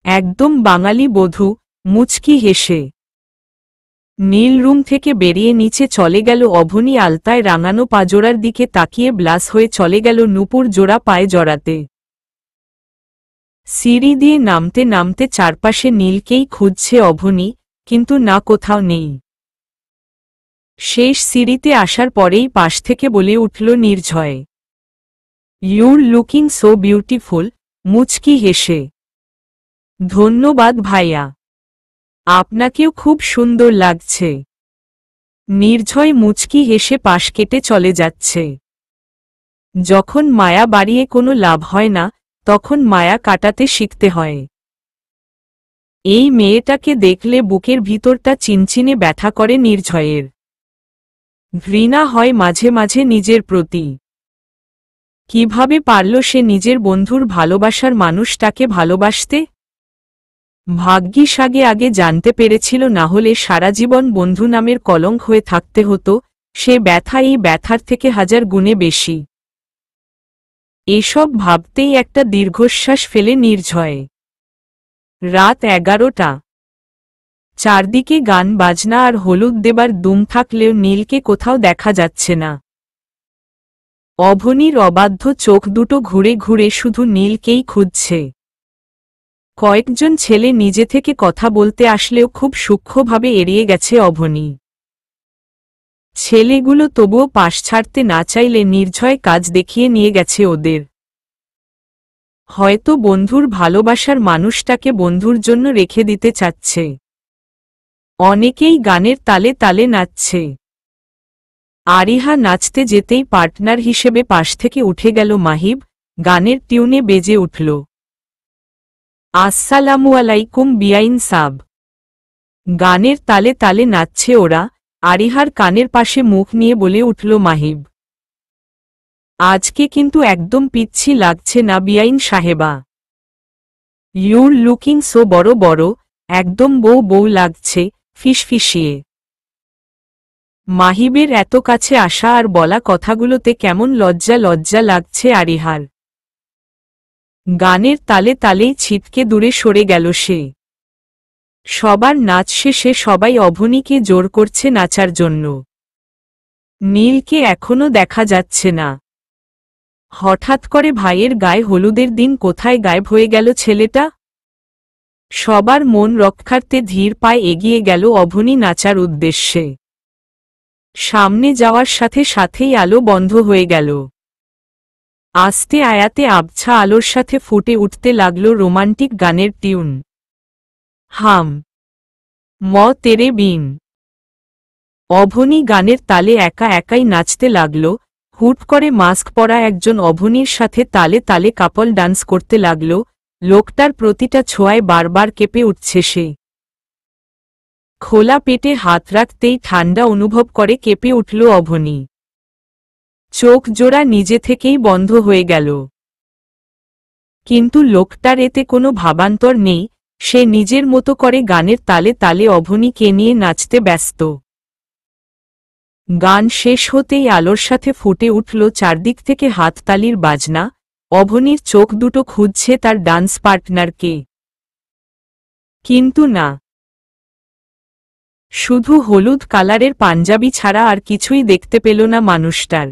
Speaker 1: একদম বাঙালি বধূ, মুচকি হেসে। নীল রুম থেকে বেরিয়ে নিচে চলে গেল অভনি আলতায় রাঙানো পাজোড়ার দিকে তাকিয়ে ব্লাস হয়ে চলে গেল নূপুর জোড়া পায়ে জড়াতে। সিঁড়ি দিয়ে নামতে নামতে চারপাশে নীলকেই খুঁজছে অভনি, কিন্তু না কোথাও নেই। শেষ সিঁড়িতে আসার পরেই পাশ থেকে বলে উঠল নির্ঝয়, ইউর লুকিং সো বিউটিফুল, মুচকি হেসে। ধন্যবাদ ভাইয়া, আপনাকেও খুব সুন্দর লাগছে। নির্ঝয় মুচকি হেসে পাশ কেটে চলে যাচ্ছে। যখন মায়া বাড়িয়ে কোনো লাভ হয় না, তখন মায়া কাটাতে শিখতে হয়। এই মেয়েটাকে দেখলে বুকের ভিতরটা চিনচিনে ব্যথা করে নির্ঝয়ের। ঘৃণা হয় মাঝে মাঝে নিজের প্রতি। কিভাবে পারল সে নিজের বন্ধুর ভালোবাসার মানুষটাকে ভালোবাসতে? ভাগ্যিস আগে জানতে পেরেছিল, না হলে সারা জীবন বন্ধু নামের কলঙ্ক হয়ে থাকতে হতো। সে ব্যথা এই ব্যথার থেকে 1000 গুণে বেশি। এসব ভাবতেই একটা দীর্ঘশ্বাস ফেলে নির্ঝয়। রাত 11টা। চারদিকে গান বাজনা আর হলুদ দেবার দুম থাকলেও নীলকে কোথাও দেখা যাচ্ছে না। অভনির অবাধ্য চোখ দুটো ঘুরে ঘুরে শুধু নীলকেই খুঁজছে। কয়েকজন ছেলে নিজে থেকে কথা বলতে আসলেও খুব সূক্ষ্মভাবে এড়িয়ে গেছে অভনি। ছেলেগুলো তবুও পাশ ছাড়তে না চাইলে নির্ঝয় কাজ দেখিয়ে নিয়ে গেছে ওদের। হয়তো বন্ধুর ভালোবাসার মানুষটাকে বন্ধুর জন্য রেখে দিতে চাচ্ছে। অনেকেই গানের তালে তালে নাচছে। আরিহা নাচতে যেতেই পার্টনার হিসেবে পাশ থেকে উঠে গেল মাহিব, গানের টিউনে বেজে উঠল, আসসালামু আলাইকুম বিয়াইন সাব। গানের তালে তালে নাচছে ওরা। আরিহার কানের পাশে মুখ নিয়ে বলে উঠল মাহিব, আজকে কিন্তু একদম পিচ্ছি লাগছে না বিয়াইন সাহেবা। ইউর লুকিং সো বড় বড়, একদম বউ বউ লাগছে, ফিসফিসিয়ে। মাহিবের এত কাছে আসা আর বলা কথাগুলোতে কেমন লজ্জা লজ্জা লাগছে আরিহার। গানের তালে তালেই ছিটকে দূরে সরে গেল সে। সবার নাচ শেষে সবাই অভনীকে জোর করছে নাচার জন্য। নীলকে এখনো দেখা যাচ্ছে না। হঠাৎ করে ভাইয়ের গায়ে হলুদের দিন কোথায় গায়েব হয়ে গেল ছেলেটা? সবার মন রক্ষার্থে ধীর পায়ে এগিয়ে গেল অভনী নাচার উদ্দেশ্যে। সামনে যাওয়ার সাথে সাথেই আলো বন্ধ হয়ে গেল। আস্তে আয়াতে আবছা আলোর সাথে ফুটে উঠতে লাগল রোমান্টিক গানের টিউন, হাম ম তেরে বিন। অভনী গানের তালে একা একাই নাচতে লাগল। হুট করে মাস্ক পরা একজন অভনীর সাথে তালে তালে কাপল ডান্স করতে লাগল। লোকটার প্রতিটা ছোঁয়ায় বারবার কেঁপে উঠছে সে। খোলা পেটে হাত রাখতেই ঠান্ডা অনুভব করে কেঁপে উঠল অভনী। চোখ জোড়া নিজে থেকেই বন্ধ হয়ে গেল। কিন্তু লোকটার এতে কোনো ভাবান্তর নেই, সে নিজের মতো করে গানের তালে তালে অভনীকে নিয়ে নাচতে ব্যস্ত। গান শেষ হতেই আলোর সাথে ফুটে উঠল চারদিক থেকে হাততালির বাজনা। অভনীর চোখ দুটো খুঁজছে তার ডান্স পার্টনারকে, কিন্তু না। শুধু হলুদ কালারের পাঞ্জাবি ছাড়া আর কিছুই দেখতে পেল না মানুষটার।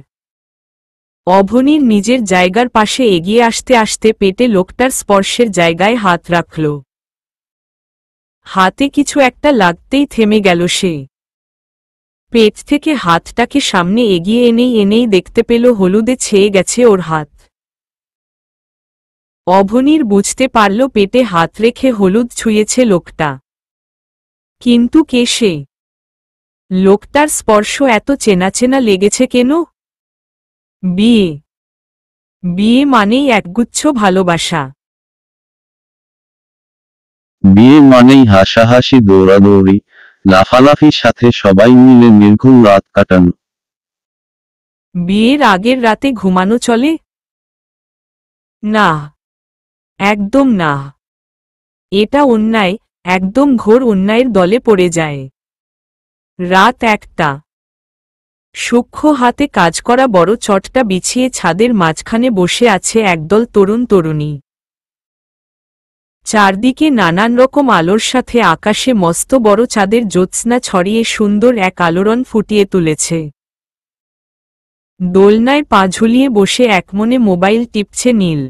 Speaker 1: অভনীর নিজের জায়গার পাশে এগিয়ে আসতে আসতে পেটে লোকটার স্পর্শের জায়গায় হাত রাখল। হাতে কিছু একটা লাগতেই থেমে গেল সে। পেট থেকে হাতটাকে সামনে এগিয়ে এনেই দেখতে পেল হলুদে ছেয়ে গেছে ওর হাত। অভনীর বুঝতে পারল পেটে হাত রেখে হলুদ ছুঁয়েছে লোকটা। কিন্তু কে সে? লোকটার স্পর্শ এত চেনা চেনা লেগেছে কেন? বিয়ে। বিয়ে মানেই একগুচ্ছ ভালোবাসা।
Speaker 2: বিয়ে মানেই হাসাহাসি, দৌড়াদৌড়ি, লাফালাফির সাথে সবাই মিলে নির্ঘুম রাত কাটানো।
Speaker 1: বিয়ের আগের রাতে ঘুমানো চলে? না, একদম না। এটা অন্যায়, একদম ঘোর অন্যায়ের দলে পড়ে যায়। রাত 1টা। সূক্ষ্ম হাতে কাজ করা বড় চটটা বিছিয়ে ছাদের মাঝখানে বসে আছে একদল তরুণ তরুণী। চারদিকে নানান রকম আলোর সাথে আকাশে মস্ত বড় চাঁদের জ্যোৎস্না ছড়িয়ে সুন্দর এক আলোড়ন ফুটিয়ে তুলেছে। দোলনায় পা ঝুলিয়ে বসে একমনে মোবাইল টিপছে নীল।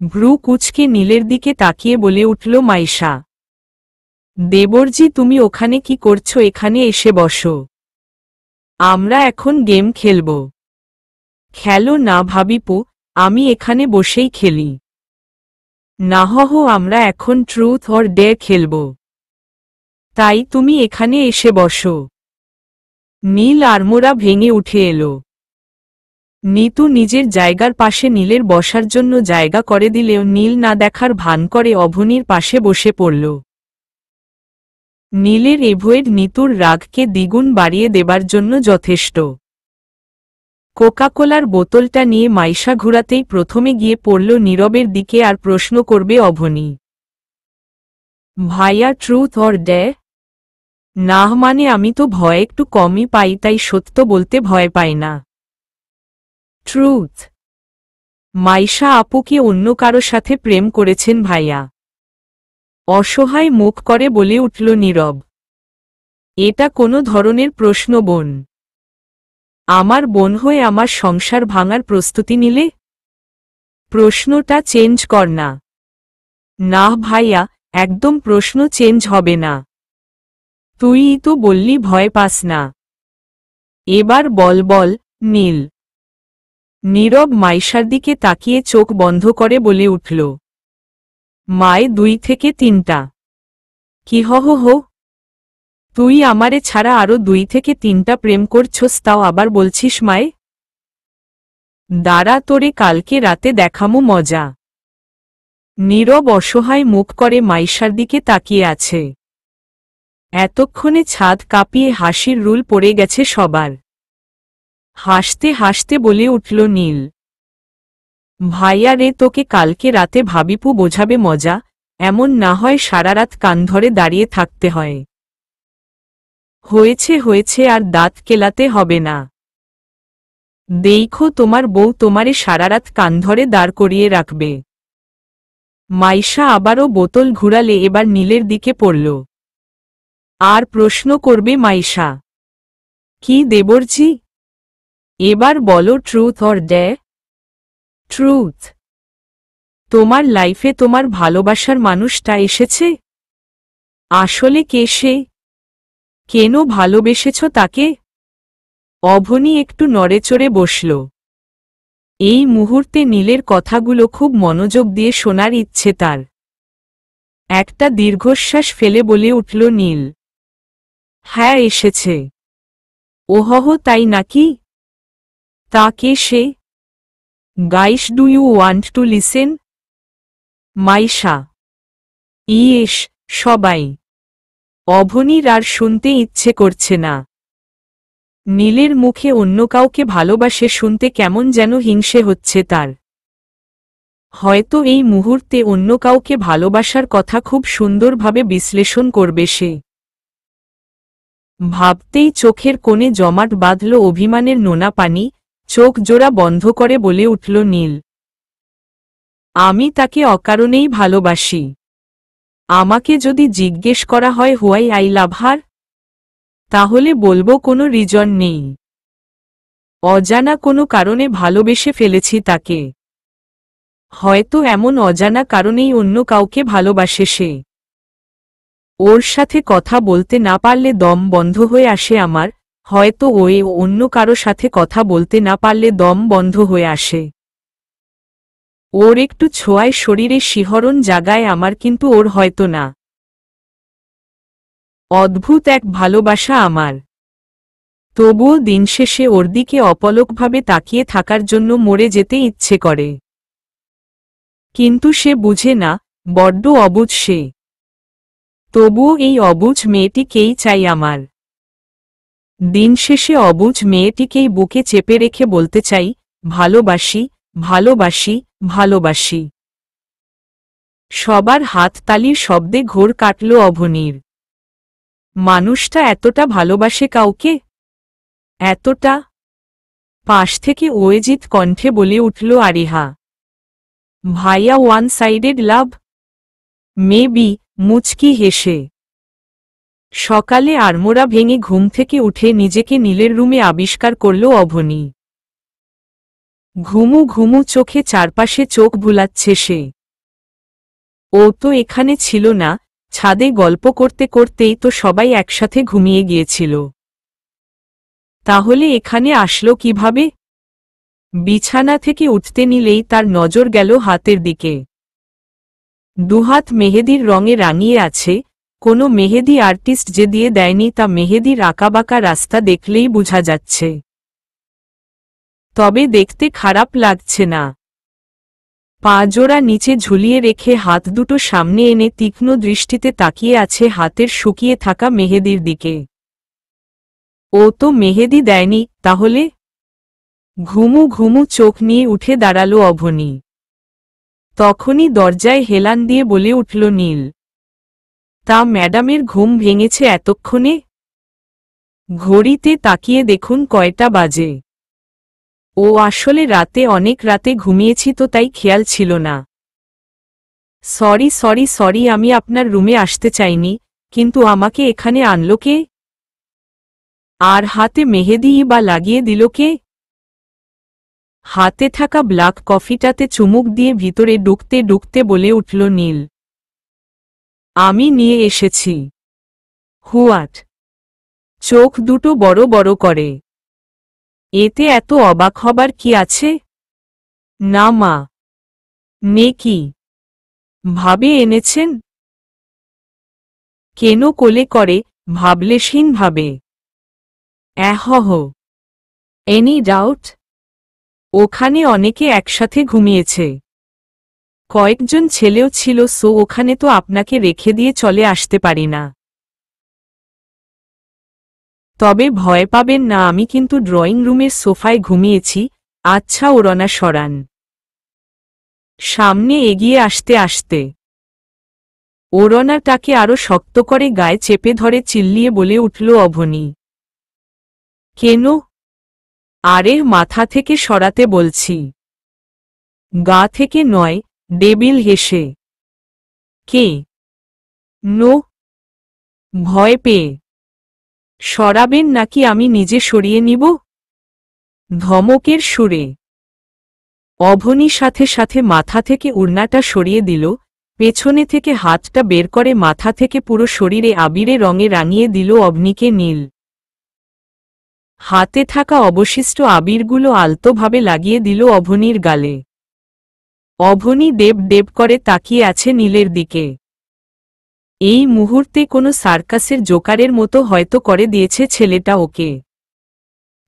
Speaker 1: ভ্রু কুঁচকে নীলের দিকে তাকিয়ে বলে উঠল মাইশা, দেবরজি তুমি ওখানে কি করছো? এখানে এসে বসো, আমরা এখন গেম খেলব। খেলো না ভাবিপু, আমি এখানে বসেই খেলি। না আমরা এখন ট্রুথ অর ডেয়ার খেলব, তাই তুমি এখানে এসে বসো। নীল আড়মোড়া ভেঙে উঠে এলো। নিতু নিজের জায়গার পাশে নীলের বসার জন্য জায়গা করে দিলেও নীল না দেখার ভান করে অভনীর পাশে বসে পড়ল। নীলের এভয়েড নিতুর রাগকে দ্বিগুণ বাড়িয়ে দেবার জন্য যথেষ্ট। কোকাকোলার বোতলটা নিয়ে মাইশা ঘুরাতেই প্রথমে গিয়ে পড়ল নীরবের দিকে আর প্রশ্ন করবে অভনী, ভাইয়া ট্রুথ অর ডেয়ার? না মানে আমি তো ভয় একটু কমই পাই, তাই সত্য বলতে ভয় পাই না। ট্রুথ। মাইশা আপু কি অন্য কারো সাথে প্রেম করেছেন ভাইয়া? অসহায় মুখ করে বলে উঠল নীরব। এটা কোনো ধরনের প্রশ্ন বোন? আমার বোন হয়ে আমার সংসার ভাঙার প্রস্তুতি নিলে? প্রশ্নটা চেঞ্জ কর না। না ভাইয়া, একদম প্রশ্ন চেঞ্জ হবে না। তুই তো বললি ভয় পাস না। এবার বল বল, নীল। নীরব মাইশার দিকে তাকিয়ে চোখ বন্ধ করে বলে উঠল, মায় 2 থেকে 3টা। কি হো হো হো? তুই আমারে ছাড়া আরো 2 থেকে 3টা প্রেম করছস, তাও আবার বলছিস মায়? দাঁড়া, তোরে কালকে রাতে দেখামু মজা। নীরব অসহায় মুখ করে মাইশার দিকে তাকিয়ে আছে। এতক্ষণে ছাদ কাঁপিয়ে হাসির রুল পড়ে গেছে সবার। হাসতে হাসতে বলে উঠল নীল, ভাইয়া রে, তোকে কালকে রাতে ভাবিপু বোঝাবে মজা, এমন না হয় সারারাত কান ধরে দাঁড়িয়ে থাকতে হয়। হয়েছে হয়েছে, আর দাঁত কেলাতে হবে না। দেইখো তোমার বউ তোমারে সারারাত কান ধরে দাঁড় করিয়ে রাখবে। মাইশা আবারও বোতল ঘুরালে এবার নীলের দিকে পড়ল। আর প্রশ্ন করবে মাইশা। কি দেবরজি? এবার বলো, ট্রুথ অর ড্যার? ট্রুথ। তোমার লাইফে তোমার ভালোবাসার মানুষটা এসেছে? আসলে কে সে? কেন ভালোবেসেছ তাকে? অভনি একটু নড়েচড়ে বসল। এই মুহূর্তে নীলের কথাগুলো খুব মনোযোগ দিয়ে শোনার ইচ্ছে তার। একটা দীর্ঘশ্বাস ফেলে বলে উঠল নীল, হ্যাঁ এসেছে। ওহহ, তাই নাকি? তা কে সে? Guys, do you want to listen? Maisha. Yes, সবাই। অভনির আর শুনতে ইচ্ছে করছে না। নীলের মুখে অন্য কাউকে ভালোবাসে শুনতে কেমন যেন হিংসে হচ্ছে তার। হয়তো এই মুহূর্তে অন্য কাউকে ভালোবাসার কথা খুব সুন্দরভাবে বিশ্লেষণ করবে সে। ভাবতেই চোখের কোণে জমাট বাঁধল অভিমানের নোনা পানি, চোখ জোড়া বন্ধ করে বলে উঠল নীল, আমি তাকে অকারণেই ভালোবাসি। আমাকে যদি জিজ্ঞেস করা হয় হোয়াই আই লাভ হার, তাহলে বলবো কোনো রিজন নেই। অজানা কোনো কারণে ভালোবেসে ফেলেছি তাকে। হয়তো এমন অজানা কারণেই অন্য কাউকে ভালোবাসে সে। ওর সাথে কথা বলতে না পারলে দম বন্ধ হয়ে আসে আমার, হয়তো ওই অন্য কারো সাথে কথা বলতে না পারলে দম বন্ধ হয়ে আসে। ওর একটু ছোঁয়ায় শরীরে শিহরণ জাগায় আমার, কিন্তু ওর হয়তো না। অদ্ভুত এক ভালোবাসা আমার। তবুও দিন শেষে ওর দিকে অপলকভাবে তাকিয়ে থাকার জন্য মরে যেতে ইচ্ছে করে। কিন্তু সে বুঝে না, বড্ড অবুঝ সে। তবুও এই অবুঝ মেয়েটিকেই চাই আমার। দিন শেষে অবুঝ মেয়েটিকেই বুকে চেপে রেখে বলতে চাই, ভালোবাসি, ভালোবাসি, ভালোবাসি। সবার হাততালির শব্দে ঘোর কাটল অভনির। মানুষটা এতটা ভালোবাসে কাউকে? এতটা? পাশ থেকে ওয়েজিত কণ্ঠে বলে উঠল আরিহা, ভাইয়া ওয়ান সাইডেড লাভ? মেবি, মুচকি হেসে। সকালে আড়মোড়া ভেঙে ঘুম থেকে উঠে নিজেকে নীলের রুমে আবিষ্কার করল অভনি। ঘুমু ঘুমু চোখে চারপাশে চোখ বুলাচ্ছে সে। ও তো এখানে ছিল না, ছাদে গল্প করতে করতেই তো সবাই একসাথে ঘুমিয়ে গিয়েছিল। তাহলে এখানে আসলো কিভাবে? বিছানা থেকে উঠতে নিলেই তার নজর গেল হাতের দিকে। দুহাত মেহেদির রঙে রাঙিয়ে আছে, কোনো মেহেদি আর্টিস্ট যে দিয়ে দেয়নি তা মেহেদির আঁকাবাঁকা রাস্তা দেখলেই বোঝা যাচ্ছে। তবে দেখতে খারাপ লাগছে না। পা জোড়া নিচে ঝুলিয়ে রেখে হাত দুটো সামনে এনে তীক্ষ্ণ দৃষ্টিতে তাকিয়ে আছে হাতের শুকিয়ে থাকা মেহেদির দিকে। ও তো মেহেদি দেয়নি, তাহলে? ঘুমু ঘুমু চোখ নিয়ে উঠে দাঁড়ালো অভনি। তখনই দরজায় হেলান দিয়ে বলে উঠল নীল, তা ম্যাডামের ঘুম ভেঙেছে এতক্ষণে? ঘড়িতে তাকিয়ে দেখুন কয়টা বাজে। ও আসলে রাতে অনেক রাতে ঘুমিয়েছি তো তাই খেয়াল ছিল না। সরি সরি সরি, আমি আপনার রুমে আসতে চাইনি, কিন্তু আমাকে এখানে আনলো কে? আর হাতে মেহেদিই বা লাগিয়ে দিল কে? হাতে থাকা ব্ল্যাক কফিটাতে চুমুক দিয়ে ভিতরে ঢুকতে ঢুকতে বলে উঠল নীল, আমি নিয়ে এসেছি। হুয়াট? চোখ দুটো বড় বড় করে এতে এত অবাক হবার কি আছে? না মা। নে কি ভাবে এনেছেন? কেন কোলে করে, ভাবলেশহীন ভাবে? এহহ। Any doubt? ওখানে অনেকে একসাথে ঘুমিয়েছে। কয়েকজন ছেলেও ছিল, সো ওখানে তো আপনাকে রেখে দিয়ে চলে আসতে পারি না। তবে ভয় পাবেন না, আমি কিন্তু ড্রয়িং রুমের সোফায় ঘুমিয়েছি। আচ্ছা ওড়না সরান। সামনে এগিয়ে আসতে আসতে ওড়নাটাকে আরো শক্ত করে গায়ে চেপে ধরে চিল্লিয়ে বলে উঠল অভনি। কেন? আরে মাথা থেকে সরাতে বলছি। গা থেকে নয়, ডেবিল হেসে। কে? নো। ভয় পেয়ে। সরাবেন নাকি আমি নিজে সরিয়ে নিব? ধমকের সুরে অভনি সাথে সাথে মাথা থেকে ওড়নাটা সরিয়ে দিল, পেছনে থেকে হাতটা বের করে মাথা থেকে পুরো শরীরে আবিরে রঙে রাঙিয়ে দিল অভনিকে নীল। হাতে থাকা অবশিষ্ট আবিরগুলো আলতোভাবে লাগিয়ে দিল অভনির গালে। অভনি দেব দেব করে তাকিয়ে আছে নীলের দিকে। এই মুহূর্তে কোনো সার্কাসের জোকারের মতো হয়তো করে দিয়েছে ছেলেটা ওকে।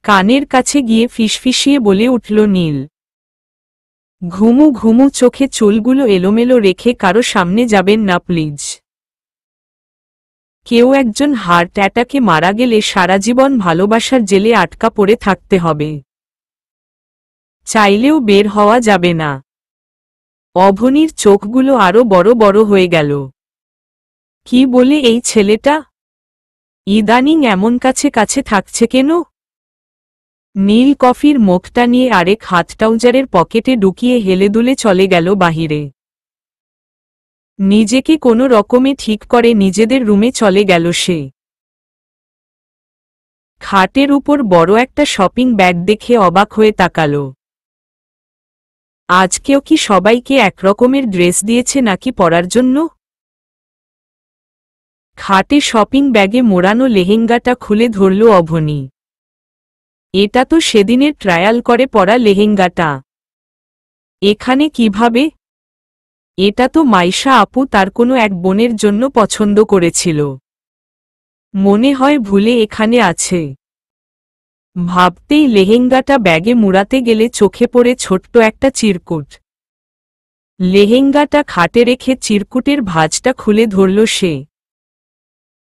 Speaker 1: কানের কাছে গিয়ে ফিসফিসিয়ে বলে উঠল নীল। ঘুমু ঘুমু চোখে চুলগুলো এলোমেলো রেখে কারো সামনে যাবেন না প্লিজ। কেউ একজন হার্ট অ্যাটাকে মারা গেলে সারা জীবন ভালোবাসার জেলে আটকা পড়ে থাকতে হবে। চাইলেও বের হওয়া যাবে না। অভনির চোখগুলো আরো বড় বড় হয়ে গেল। কি বলে এই ছেলেটা? ইদানিং এমন কাছে কাছে থাকছে কেন? নীল কফির মুখটা নিয়ে আরেক হাত ট্রাউজারের পকেটে ঢুকিয়ে হেলে দুলে চলে গেল বাহিরে। নিজেকে কোনো রকমে ঠিক করে নিজেদের রুমে চলে গেল সে। খাটের উপর বড় একটা শপিং ব্যাগ দেখে অবাক হয়ে তাকাল। আজকেও কি সবাইকে একরকমের ড্রেস দিয়েছে নাকি পরার জন্য? খাটে শপিং ব্যাগে মোড়ানো লেহেঙ্গাটা খুলে ধরল অভনি। এটা তো সেদিনের ট্রায়াল করে পরা লেহেঙ্গাটা। এখানে কিভাবে? এটা তো মাইশা আপু তার কোনো এক বোনের জন্য পছন্দ করেছিল। মনে হয় ভুলে এখানে আছে। ভাবতেই লেহেঙ্গাটা ব্যাগে মুড়াতে গেলে চোখে পড়ে ছোট্ট একটা চিরকুট। লেহেঙ্গাটা খাটে রেখে চিরকুটের ভাঁজটা খুলে ধরল সে।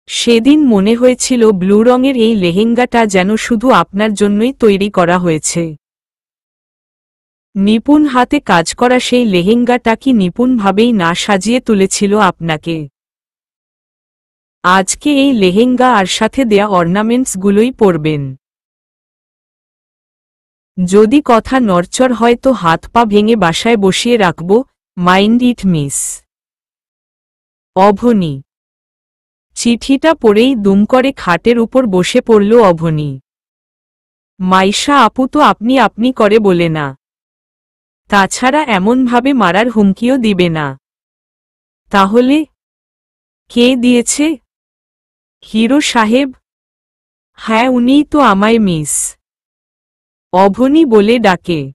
Speaker 1: সেদিন মনে হয়েছিল ব্লু রঙের এই লেহেঙ্গাটা যেন শুধু আপনার জন্যই তৈরি করা হয়েছে। নিপুণ হাতে কাজ করা সেই লেহেঙ্গাটা কি নিপুণভাবেই না সাজিয়ে তুলেছিল আপনাকে? আজকে এই লেহেঙ্গা আর সাথে দেয়া অর্নামেন্টসগুলোই পরবেন। যদি কথা নড়চড় হয় তো হাত পা ভেঙে বাসায় বসিয়ে রাখব, মাইন্ড ইট মিস। অভনি। চিঠিটা পড়েই দুম করে খাটের উপর বসে পড়ল অভনি। মাইশা আপু তো আপনি আপনি করে বলে না। তাছাড়া এমনভাবে মারার হুমকিও দিবে না। তাহলে কে দিয়েছে? হিরো সাহেব? হ্যাঁ উনিই তো আমায় মিস অভনি বলে ডাকে।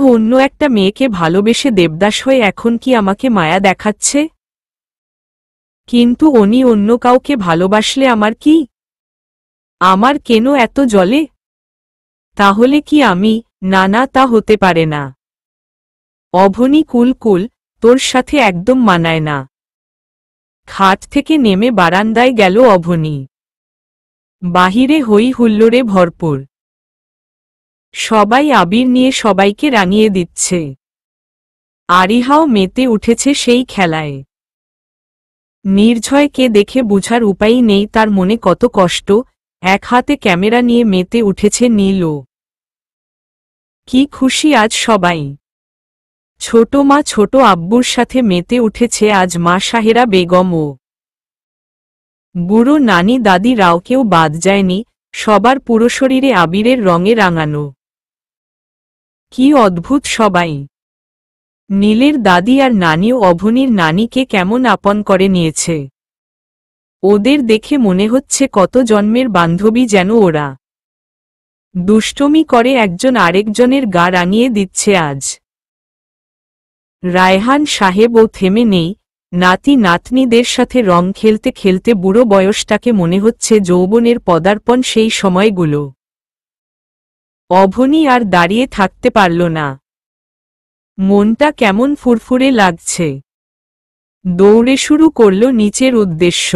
Speaker 1: অন্য একটা মেয়েকে ভালোবেসে দেবদাস হয়ে এখন কি আমাকে মায়া দেখাচ্ছে? কিন্তু উনি অন্য কাউকে ভালোবাসলে আমার কি? আমার কেন এত জ্বলে? তাহলে কি আমি? না না, তা হতে পারে না। অভনি কুল কুল, তোর সাথে একদম মানায় না। খাট থেকে নেমে বারান্দায় গেল অভনি। বাহিরে হই হুল্লোড়ে ভরপুর। সবাই আবির নিয়ে সবাইকে রাঙিয়ে দিচ্ছে। আরিহাও মেতে উঠেছে সেই খেলায়। নির্ঝয়কে দেখে বুঝার উপায় নেই তার মনে কত কষ্ট। এক হাতে ক্যামেরা নিয়ে মেতে উঠেছে নীলও। কি খুশি আজ সবাই। ছোট মা ছোট আব্বুর সাথে মেতে উঠেছে আজ মা সাহেরা বেগমও। বুড়ো নানি দাদি রাওকেও বাদ যায়নি, সবার পুরো শরীরে আবিরের রঙে রাঙানো। কি অদ্ভুত সবাই। নীলের দাদি আর নানিও অভনির নানিকে কেমন আপন করে নিয়েছে। ওদের দেখে মনে হচ্ছে কত জন্মের বান্ধবী যেন ওরা। দুষ্টমি করে একজন আরেকজনের গা রাঙিয়ে দিচ্ছে আজ। রায়হান সাহেবও থেমে নেই, নাতি নাতনিদের সাথে রং খেলতে খেলতে বুড়ো বয়সটাকে মনে হচ্ছে যৌবনের পদার্পণ সেই সময়গুলো। অভনি আর দাঁড়িয়ে থাকতে পারল না। মনটা কেমন ফুরফুরে লাগছে। দৌড়ে শুরু করল নিচের উদ্দেশ্য।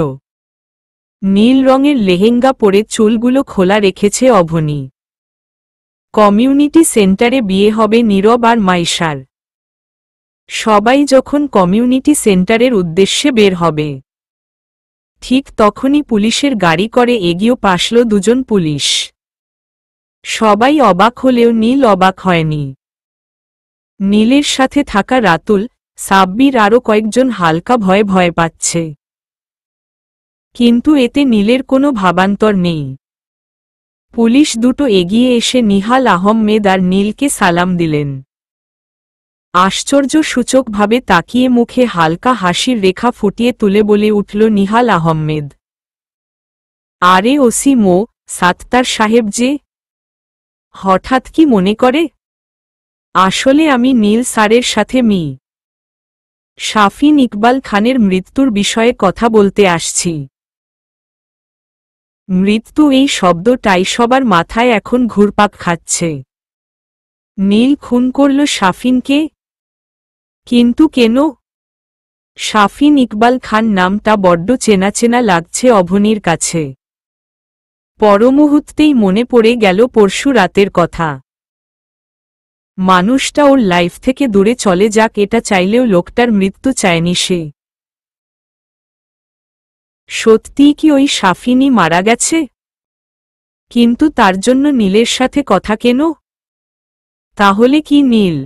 Speaker 1: নীল রঙের লেহেঙ্গা পরে চুলগুলো খোলা রেখেছে অভনি। কমিউনিটি সেন্টারে বিয়ে হবে নীরব আর মাইশার। সবাই যখন কমিউনিটি সেন্টারের উদ্দেশ্যে বের হবে, ঠিক তখনই পুলিশের গাড়ি করে এগিয়ে আসলো দুজন পুলিশ। সবাই অবাক হলেও নীল অবাক হয়নি। নীলের সাথে থাকা রাতুল, সাব্বির আরও কয়েকজন হালকা ভয়ে ভয় পাচ্ছে। কিন্তু এতে নীলের কোনো ভাবান্তর নেই। পুলিশ দুটো এগিয়ে এসে নিহাল আহমেদ আর নীলকে সালাম দিলেন। আশ্চর্যসূচকভাবে তাকিয়ে মুখে হালকা হাসির রেখা ফুটিয়ে তুলে বলে উঠল নিহাল আহমেদ, আরে ওসি মো, সাত্তার সাহেব যে? হঠাৎ কি মনে করে? আসলে আমি নীল স্যারের সাথে শাফিন ইকবাল খানের মৃত্যুর বিষয়ে কথা বলতে আসছি। মৃত্যু এই শব্দটাই সবার মাথায় এখন ঘুরপাক খাচ্ছে। নীল খুন করল শাফিনকে? কিন্তু কেন? শাফিন ইকবাল খান নামটা বড্ড চেনা চেনা লাগছে অভনির কাছে। পরমুহূর্তেই মনে পড়ে গেল পরশু রাতের কথা। মানুষটা ওর লাইফ থেকে দূরে চলে যাক, এটা চাইলেও লোকটার মৃত্যু চায়নি সে। সত্যিই কি ওই শাফিনই মারা গেছে? কিন্তু তার জন্য নীলের সাথে কথা কেন? তাহলে কি নীল?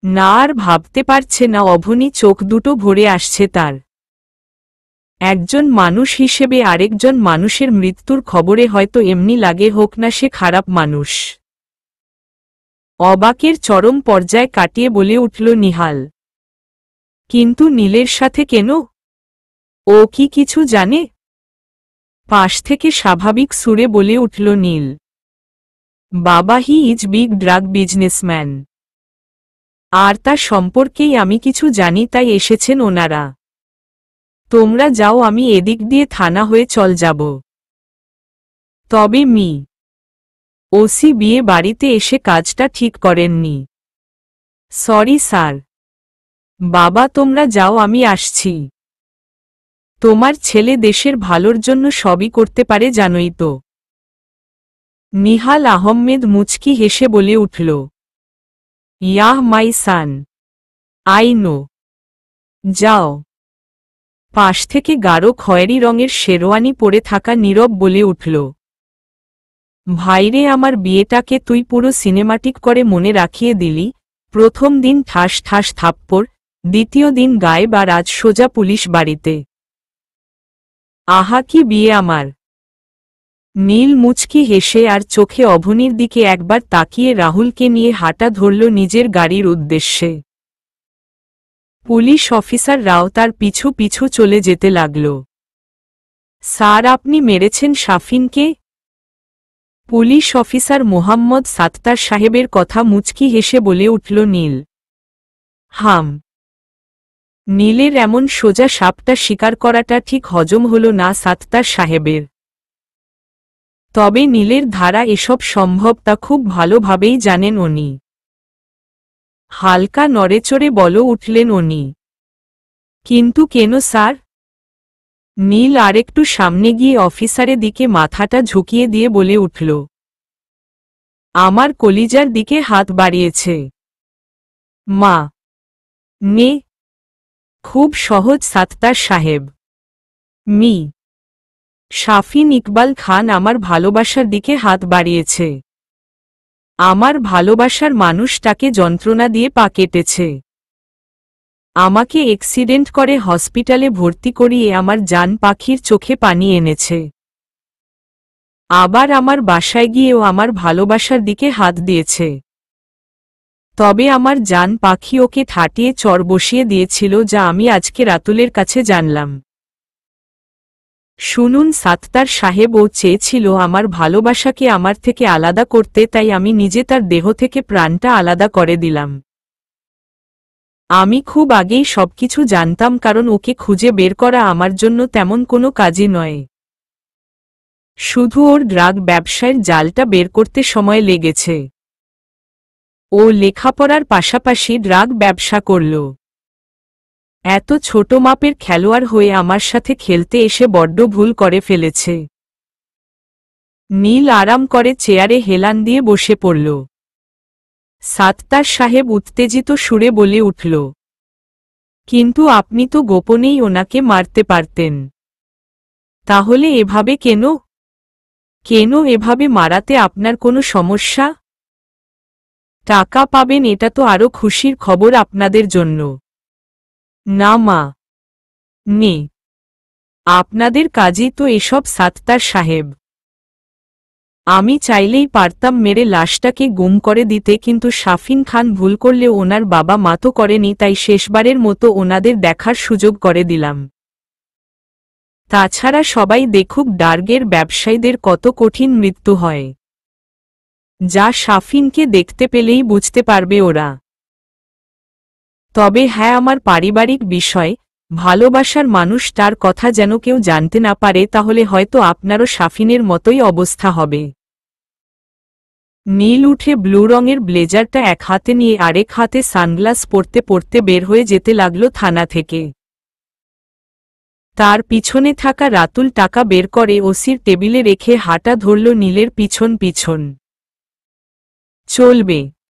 Speaker 1: না, আর ভাবতে পারছে না অভনি, চোখ দুটো ভরে আসছে তার। একজন মানুষ হিসেবে আরেকজন মানুষের মৃত্যুর খবরে হয়তো এমনি লাগে, হোক না সে খারাপ মানুষ। অবাকের চরম পর্যায় কাটিয়ে বলে উঠল নিহাল, কিন্তু নীলের সাথে কেন? ও কি কিছু জানে? পাশ থেকে স্বাভাবিক সুরে বলে উঠল নীল, বাবা he is big drug businessman. আর তার সম্পর্কেই আমি কিছু জানি, তাই এসেছেন ওনারা। তোমরা যাও, আমি এদিক দিয়ে থানা হয়ে চল যাব। তবে ওসি বিয়ে বাড়িতে এসে কাজটা ঠিক করেননি। Sorry sir. বাবা তোমরা যাও, আমি আসছি। তোমার ছেলে দেশের ভালোর জন্য সবই করতে পারে, জানোই তো। নিহাল আহমেদ মুচকি হেসে বলে উঠল, yeah my son, I know. যাও। পাশ থেকে গাঢ় খয়েরি রঙের শেরওয়ানি পরে থাকা নীরব বলে উঠল, ভাইরে, আমার বিয়েটাকে তুই পুরো সিনেমাটিক করে মনে রাখিয়ে দিলি। প্রথম দিন ঠাস ঠাস থাপ্পড়, দ্বিতীয় দিন গায়েব, আর আজ সোজা পুলিশ বাড়িতে। আহা, কি বিয়ে আমার! নীল মুচকি হেসে আর চোখে অভনির দিকে একবার তাকিয়ে রাহুলকে নিয়ে হাঁটা ধরল নিজের গাড়ির উদ্দেশ্যে। পুলিশ অফিসার রাও তার পিছু পিছু চলে যেতে লাগল। স্যার, আপনি মেরেছেন শাফিনকে? পুলিশ অফিসার মোহাম্মদ সাত্তার সাহেবের কথা মুচকি হেসে বলে উঠল নীল। হাম। নীলের এমন সোজা সাপটা স্বীকার করাটা ঠিক হজম হল না সাত্তার সাহেবের। তবে নীলের ধারা এসব সম্ভব তা খুব ভালোভাবেই জানেন উনি। হালকা নড়েচড়ে বলে উঠলেন উনি, কিন্তু কেন স্যার? নীল আরেকটু সামনে গিয়ে অফিসারের দিকে মাথাটা ঝুঁকিয়ে দিয়ে বলে উঠল, আমার কলিজার দিকে হাত বাড়িয়েছে। মা নে। খুব সহজ সাত্তার সাহেব। শাফিন ইকবাল খান আমার ভালোবাসার দিকে হাত বাড়িয়েছে। আমার ভালোবাসার মানুষটাকে যন্ত্রণা দিয়ে পা কেটেছে। আমাকে অ্যাক্সিডেন্ট করে হসপিটালে ভর্তি করিয়ে আমার জান পাখির চোখে পানি এনেছে। আবার আমার বাসায় গিয়েও আমার ভালোবাসার দিকে হাত দিয়েছে। তবে আমার জান পাখি ওকে ঠাটিয়ে চর বসিয়ে দিয়েছিল, যা আমি আজকে রাতুলের কাছে জানলাম। শুনুন, সাত্তার সাহেব ও চেয়েছিল আমার ভালোবাসাকে আমার থেকে আলাদা করতে, তাই আমি নিজে তার দেহ থেকে প্রাণটা আলাদা করে দিলাম। আমি খুব আগেই সবকিছু জানতাম, কারণ ওকে খুঁজে বের করা আমার জন্য তেমন কোনো কাজই নয়। শুধু ওর ড্রাগ ব্যবসায়ের জালটা বের করতে সময় লেগেছে। ও লেখাপড়ার পাশাপাশি ড্রাগ ব্যবসা করল। এত ছোট মাপের খেলোয়াড় হয়ে আমার সাথে খেলতে এসে বড্ড ভুল করে ফেলেছে। নীল আরাম করে চেয়ারে হেলান দিয়ে বসে পড়ল। সাত্তার সাহেব উত্তেজিত সুরে বলে উঠল, কিন্তু আপনি তো গোপনেই ওনাকে মারতে পারতেন। তাহলে এভাবে কেন? কেন এভাবে মারাতে আপনার কোনো সমস্যা? টাকা পাবেন, এটা তো আরো খুশির খবর আপনাদের জন্য। না মা, নে, আপনাদের কাজই তো এসব। সাত্তার সাহেব, আমি চাইলেই পারতাম মেরে লাশটাকে গুম করে দিতে, কিন্তু শাফিন খান ভুল করলেও ওনার বাবা মা তো করেনি, তাই শেষবারের মতো ওনাদের দেখার সুযোগ করে দিলাম। তাছাড়া সবাই দেখুক ডার্গের ব্যবসায়ীদের কত কঠিন মৃত্যু হয়, যা শাফিনকে দেখতে পেলেই বুঝতে পারবে ওরা। তবে হ্যাঁ, আমার পারিবারিক বিষয়, ভালোবাসার মানুষ, তার কথা যেন কেউ জানতে না পারে, তাহলে হয়তো আপনারও শাফিনের মতোই অবস্থা হবে। নীল উঠে ব্লু রঙের ব্লেজারটা এক হাতে নিয়ে আরেক হাতে সানগ্লাস পরতে পরতে বের হয়ে যেতে লাগলো থানা থেকে। তার পিছনে থাকা রাতুল টাকা বের করে ওসির টেবিলে রেখে হাঁটা ধরল নীলের পিছন পিছন। চলবে।